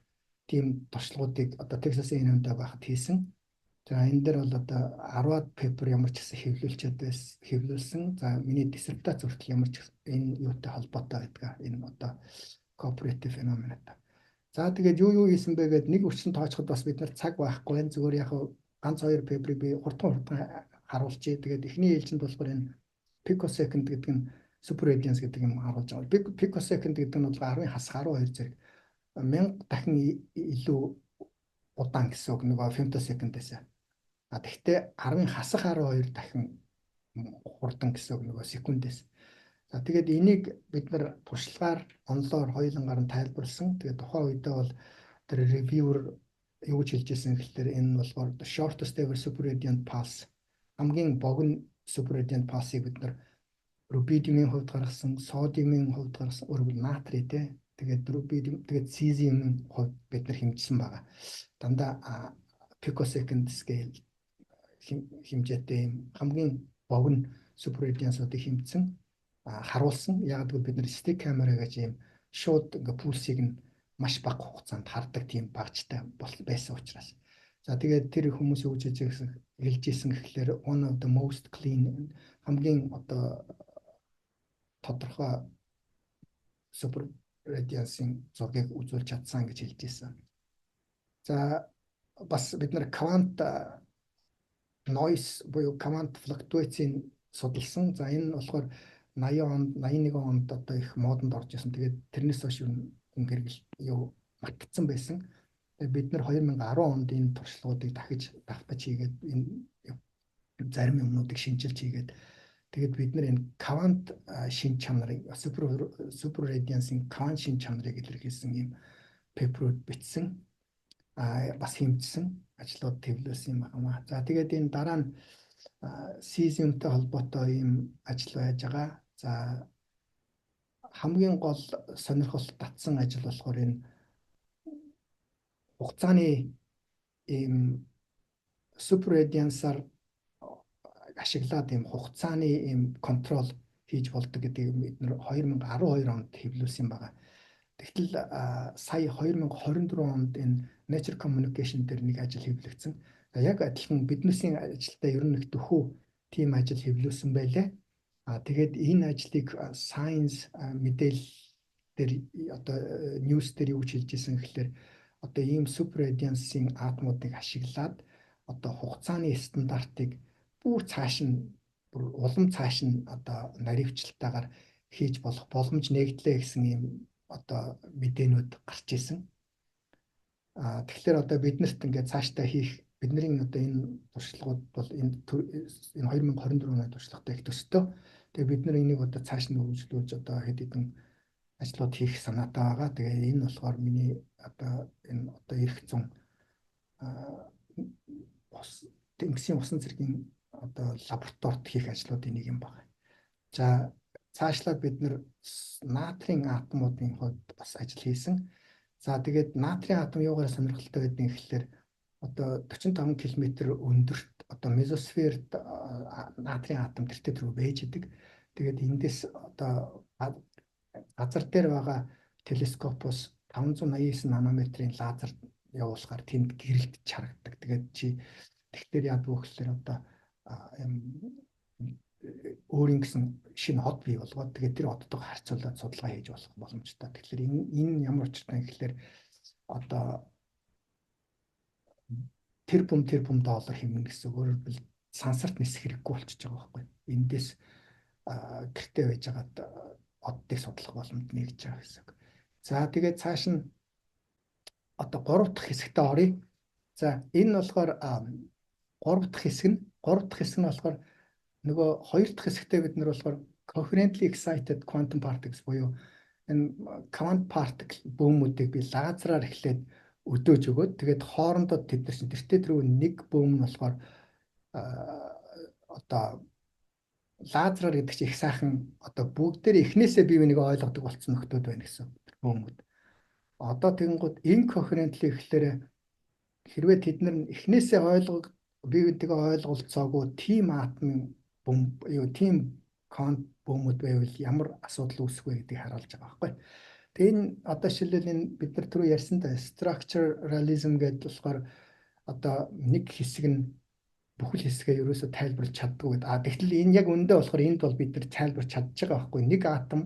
тийм туршлагуудыг одоо Texas A&M-д байхад хийсэн. За энэ дээр бол одоо 10-аад пейпер ямар ч гэсэн хэвлүүлсэн. За миний диссертац хүртэл ямар ч энэ юутай холбоотой байдаг. Энэ одоо cooperative phenomena. За тэгээд юу хийсэн бэ гэд нэг өчсөн тоочход бас бид нар цаг байхгүй байх. Зүгээр яг ганц 2 пейперийг би хурдан харуулчих. Тэгээд эхний ээлжинд болохоор энэ picosecond гэдэг нь super radiance гэдэг юм харуулж байгаа. Picosecond гэдэг нь бол 10-ын хасах 12 зэрэг 1000 дахин илүү удаан гэсэн үг нөгөө femtosecond-ээс. Тэгэхдээ 10-ын хасах 12 дахин хурдан гэсэн үг нөгөө секундээс. За тэгээд энийг бид нар туршлагаар онлоор хоёулангаар нь тайлбарлсан. Тэгээд тухайн үедээ бол тэр reviewer юу гэж хэлж ирсэн гэхээр энэ болохоор shortest ever super radiant pulse хамгийн богино super radiant pulse-ыг бид нар рубидиумын хувьд гаргасан, содиумын хувьд гаргасан, өөрөөр натрий тэгээд рубидиум тэгээд цезиумын хувьд бид нар хэмжсэн байгаа. Дандаа picosecond scale хэмжээтэй юм хамгийн богино супер редиансуудыг хэмжсэн харуулсан. Яг гэвэл бид нар stick camera гэж юм шууд ингээ пульсийг нь маш бага хугацаанд хардаг тийм багцтай байсан учраас. За тэгээд тэр хүмүүс юу гэж хэлж ирсэн гэхэлэр one of the most clean хамгийн одоо тодорхой супер радиансын зургийг үзүүлж чадсан гэж хэлж ирсэн. За бас бид нар quant noise буюу quant fluctuates-ийг судалсан. За энэ нь болохоор 80 онд 81 онд одоо их модонд орж исэн. Тэгээд тэрнээс хойш юм хэрэгэл юу мартагдсан байсан. Тэгээд бид нар 2010 онд энэ туршлагуудыг дахиж давтаж хийгээд энэ зарим юмнуудыг шинжилж хийгээд тэгээд бид нар энэ quant шин чанарыг супер радиансын quant шин чанарыг илэрхийлсэн юм пейперүүд бичсэн. Бас хэмжсэн ажлууд твлүүлсэн юм байна. За тэгээд энэ дараа нь cesiumтэй холбоотой ийм ажил байж байгаа. За хамгийн гол сонирхол татсан ажил болохоор энэ хугацааны ийм супер радиансаар ашиглаад ийм хугацааны ийм контрол хийж болдог гэдгийг бид нэр 2012 онд хэвлүүлсэн байгаа. Тэгтэл сая 2024 онд энэ Nature Communication дээр нэг ажил хэвлэгдсэн. Яг адилхан биднээсийн ажилдаа ер нь нэг төхөө тийм ажил хэвлүүлсэн байлаа. Тэгээд энэ ажлыг Science мэдээлэл дээр одоо news дээр юу гэж хэлж ирсэн гэхээр одоо ийм супер радиансын атомуудыг ашиглаад одоо хугацааны стандартыг бүр цааш нь улам цааш нь одоо наривчлалтаагаар хийж болох боломж нэгдлээ гэсэн ийм одоо мэдээнүүд гарч ирсэн. Тэгэхээр одоо биднэрт ингээд цаашдаа хийх бидний одоо энэ туршлагууд бол энэ 2024 оны туршлагатай их төстэй. Тэгээ бид нар энийг одоо цааш нь хөгжүүлж одоо хэд хэдэн ажлууд хийх санаатай байгаа. Тэгээ энэ болохоор миний одоо энэ одоо эх зүүн тэнгисийн усан цэргийн одоо лабораторид хийх ажлуудын нэг юм байна. За цаашлаад бид нар натрийн атомуудын хувьд бас ажил хийсэн. За тэгээд натрийн атом юугаар сонирхолтой гэдэг нь гэхэлэр одоо 45 км өндөрт одоо мезосферт натрийн атом тэртээ төрөө байж идэг. Тэгээд эндээс одоо газар дээр байгаа телескопоос 589 нанометрийн лазер явуулахаар тэнд гэрэлтж харагддаг. Тэгээд тэгэхээр яад гэхэлэр одоо өөрийн гэсэн шинэ хот бий болгоод тэгээд тэр хоттой харьцуулаад судалгаа хийж болох боломжтой. Тэгэхээр энэ ямар учиртай гэхэлэр одоо тэрбум доллар хэмнэн гэсэн өөрөөр хэлбэл сансарт нисэх хэрэггүй болчихж байгаа байхгүй. Эндээс гэртээ байж байгаад оддыг судлах боломж нэгж байгаа гэсэн. За тэгээд цааш нь одоо 3 дахь хэсэгтээ оръё. За энэ нь болохоор 3 дахь хэсэг нь болохоор нөгөө 2 дахь хэсэгтээ бид нар болохоор coherently excited quantum particles буюу энэ quantum particle бөөмүүдийг би лазераар эхлээд өдөөж өгөөд тэгээд хоорондоо тэд нар чинь тэртээ тэргүй нэг бөөм нь болохоор одоо лазераар гэдэг чинь их сайхан одоо бүгдээр эхнээсээ бие биенийг ойлгодог болсон нөхдүүд байна гэсэн бөөмүүд. Одоо тэгэнгүүт incoherently гэхлээр хэрвээ тэд нар эхнээсээ бие биенийг ойлголцоогүй тийм атомын тийм quantum бөөмүүд байвал ямар асуудал үүсэх вэ гэдгийг харуулж байгаа байхгүй. Тэгээ энэ одоо шилэл энэ бид нар түрүү ярьсантай structuralism гэдэг болохоор одоо нэг хэсэг нь бүхэл хэсгээ ерөөсө тайлбарлаж чаддгүй гэдэг. Тэгтэл энэ яг үндэ болохоор энд бол бид нар тайлбарлаж чадж байгаа байхгүй. Нэг атом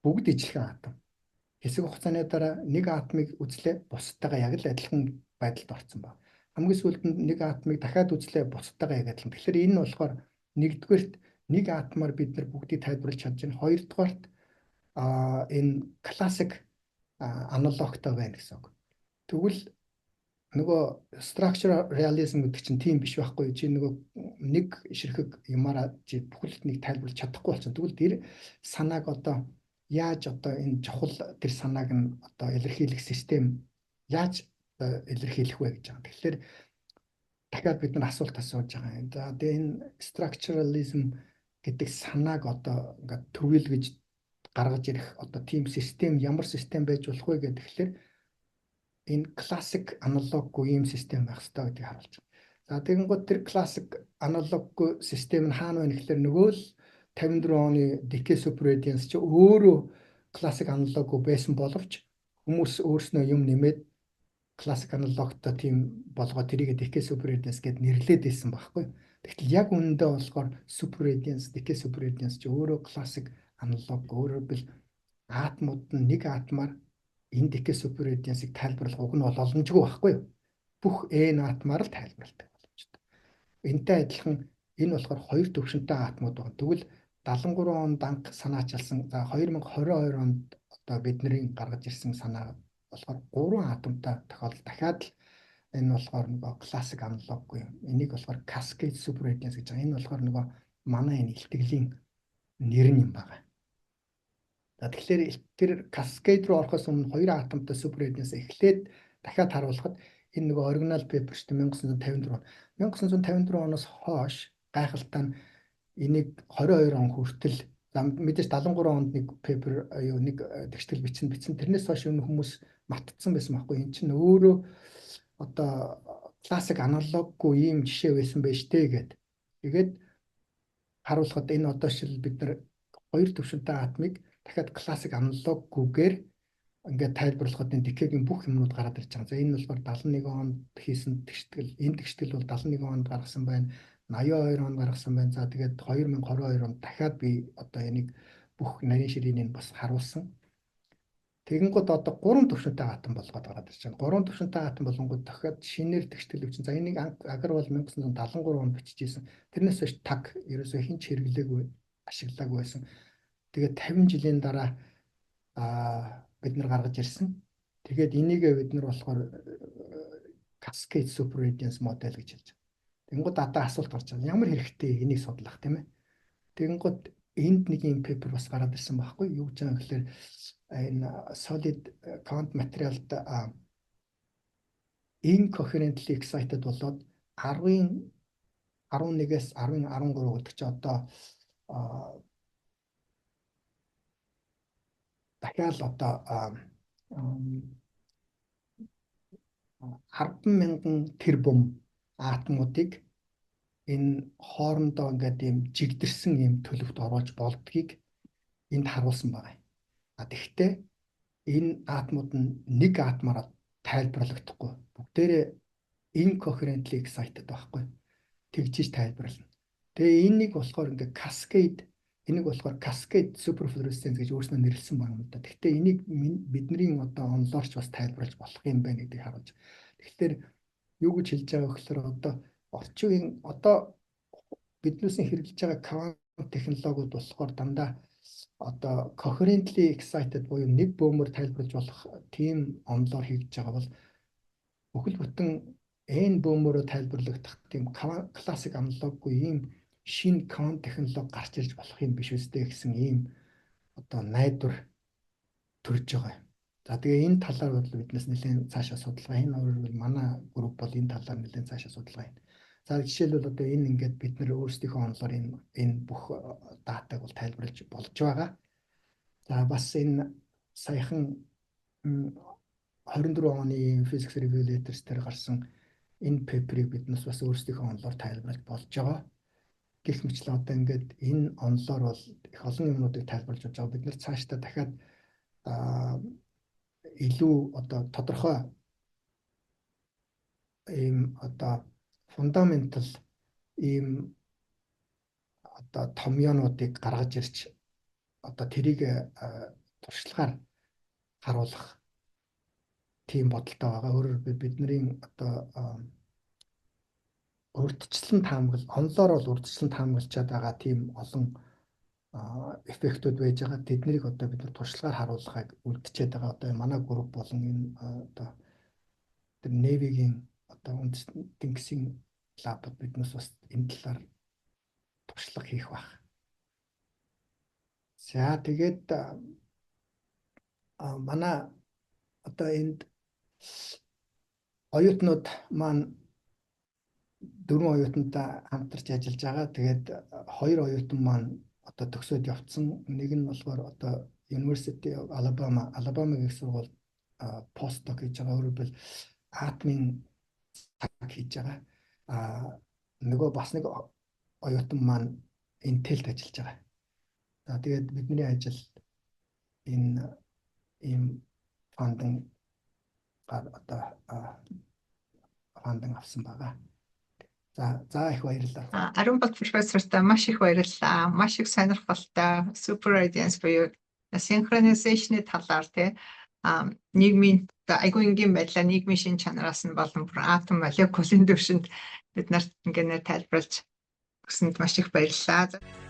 бүгд ижилхэн атом. Хэсэг хугацааны дараа нэг атомыг үзлээ бусдтайгаа яг л адилхан байдалд орсон байна. Хамгийн сүүлд нэг атомыг дахиад үзлээ бусдтайгаа яг адилхан. Тэгэхээр энэ нь болохоор нэгдүгээрт нэг атомаар бид нар бүгдийг тайлбарлаж чадж байна. Хоёрдугаарт энэ классик аналогтой байна гэсэн үг. Тэгвэл нөгөө structural realism гэдэг чинь тийм биш байхгүй. Чи нөгөө нэг ширхэг юмараа чи бүхэлд нэг тайлбарлаж чадахгүй болсон. Тэгвэл тэр санааг одоо яаж одоо энэ чухал тэр санааг нь одоо илэрхийлэх систем яаж илэрхийлэх вэ гэж байгаа. Тэгэхээр дахиад бид нар асуулт асууж байгаа юм. За тэгээ энэ structuralism гэдэг санааг одоо ингээд төвлөл гэж гаргаж ирэх одоо тийм систем ямар систем байж болох вэ гэхээр энэ классик аналоггүй ийм систем байх хэрэгтэй гэдгийг харуулж байна. За тэгэнгүүт тэр классик аналоггүй систем нь хаана байна гэхээр нөгөө л 54 оны decay superradiance чи өөрөө классик аналоггүй байсан боловч хүмүүс өөрснөө юм нэмээд классик аналогтой тийм болгоод тэрийг decay superradiance гэд нэрлээд байсан байхгүй. Тэгтэл яг үүндээ болохоор superradiance, decay superradiance чи өөрөө классик аналог өөрөөр хэлбэл атомууд нь нэг атомаар энэ decay superradiance-ыг тайлбарлах уг нь бол боломжгүй байхгүй юу? Бүх n атомаар л тайлбарладаг боломжтой. Энтэй адилхан энэ болохоор хоёр төвшөнтэй атомууд байна. Тэгвэл 73 онд анх санаачилсан. За 2022 онд одоо бидний гаргаж ирсэн санаа болохоор 3 атомтай тохиолдол дахиад л энэ болохоор нөгөө классик аналоггүй юм. Энийг болохоор cascade superradiance гэж байгаа. Энэ болохоор нөгөө манай энэ илтгэлийн нэр юм байна. За тэгэхээр тэр cascade руу орохоос өмнө 2 атомтой superradiance эхлээд дахиад харуулхад энэ нөгөө оригинал пепер шүү дээ 1954 он. 1954 оноос хойш гайхалтай нь энийг 22 он хүртэл мэдээж 73 онд нэг пепер юу нэг тэгштэл бичсэн. Тэрнээс хойш энэ хүмүүс мартцсан байсан байхгүй. Энд чинь өөрөө одоо классик аналоггүй ийм жишээ байсан байж тээ гэд. Тэгээд харуулхад энэ одоо шил бид нар хоёр төвшөнтэй атомыг дахиад классик аналоггүйгээр ингээд тайлбарлахад энэ decay-гийн бүх юмнууд гараад ирж байгаа. За энэ болохоор 71 онд хийсэн тэгштэл. Энэ тэгштэл бол 71 онд гаргасан байна. 82 онд гаргасан байна. За тэгээд 2022 онд дахиад би одоо энийг бүх нарийн ширээнийг бас харуулсан. Тэгэнгүүт одоо 3 төвшөнтэй атом болгоод гараад ирж байна. 3 төвшөнтэй атом болгонгууд дахиад шинээр тэгштэл өвчин. За энийг агар бол 1973 онд бичижсэн. Тэрнээс хойш таг ерөөсөө хинч хэрэглээгүй ашиглаагүй байсан. Тэгээд 50 жилийн дараа бид нар гаргаж ирсэн. Тэгээд энийгээ бид нар болохоор cascade superradiance model гэж хэлж байна. Тэгэнгүүт одоо асуулт гарч байна. Ямар хэрэгтэй энийг судлах тийм ээ. Тэгэнгүүт энд нэг юм пепер бас гараад ирсэн байхгүй юу гэж байгаа гэхээр энэ solid count materialд incoherently excited болоод 10-ийн 11-ээс 10-ийн 13 гэдэг чи одоо дахиад одоо 10,000 тэрбум атомуудыг энэ хоорондоо ингээд ийм жигдэрсэн ийм төлөвт оруулж болдгийг энд харуулсан байна. Тэгэхдээ энэ атомууд нь нэг атомаар тайлбарлагдахгүй. Бүгдээрээ incoherently excited байхгүй. Тэгжиж тайлбарлана. Тэгээ энийг болохоор ингээд энийг болохоор cascade superfluorescence гэж өөрснөө нэрлсэн байна юм да. Гэхдээ энийг бидний одоо онлоорч бас тайлбарлаж болох юм байна гэдгийг харуулж. Тэгэхээр юу гэж хэлж байгаа гэхээр одоо орчин үеийн одоо биднээс хэрэгжилж байгаа квант технологиуд болохоор дандаа одоо coherently excited буюу нэг бөөмөр тайлбарлаж болох тийм онлоор хийж байгаа бол бүхэл бүтэн n бөөмөрөөр тайлбарлагдах тийм классик аналоггүй ийм шинэ квант технологи гарч ирж болох юм биш үстэй гэсэн ийм одоо найдвар төрж байгаа юм. За тэгээ энэ талаар бол биднээс нэлээд цаашаа судалгаа энэ өөрөөр манай групп бол энэ талаар нэлээд цаашаа судалгаа байна. За жишээлбэл одоо энэ ингээд бид нэр өөрсдийнхөө онлоор энэ бүх датаг бол тайлбарлаж болж байгаа. За бас энэ саяхан 24 оны Physics Review Letters дээр гарсан энэ пейперийг биднээс бас өөрсдийнхөө онлоор тайлбарлаж болж байгаа. Гэх мэтлээ одоо ингээд энэ онлоор бол их олон юмнуудыг тайлбарлаж болж байгаа. Бид нэр цаашдаа дахиад илүү одоо тодорхой ийм одоо фундаментал ийм одоо томьёонуудыг гаргаж ирж одоо тэрийг туршлагаар харуулах тийм бодолтой байгаа. Өөрөөр бидний одоо урьдчилан таамаглал онлоор бол урьдчилан таамаглчаад байгаа тийм олон эффектүүд байж байгаа. Тэднийг одоо бид нар туршлагаар харуулахыг үлдчихэд байгаа. Одоо манай групп болон энэ одоо тэр Navy-гийн одоо үндэстэн тэнгисийн лабд биднээс бас энэ талаар туршлага хийх байх. За тэгээд манай одоо энд оюутнууд маань 4 оюутантай хамтарч ажиллаж байгаа. Тэгээд 2 оюутан маань одоо төгсөөд явцсан. Нэг нь болохоор одоо University of Alabama их сургууль постдок хийж байгаа. Өөрөөр хэлбэл атомын цаг хийж байгаа. Нөгөө бас нэг оюутан маань Intel-д ажиллаж байгаа. За тэгээд бидний ажил энэ ийм фандинг авсан байгаа. За их баярлалаа. Ариун бол профессортай маш их баярлалаа. Маш их сонирхолтой super audience буюу synchronization-ы талаар нийгмийн айгүй энгийн байдлаар нийгмийн шин чанараас нь болон атом молекулын төвшөнд бид нарт ингээд тайлбарлаж өгсөнд маш их баярлалаа.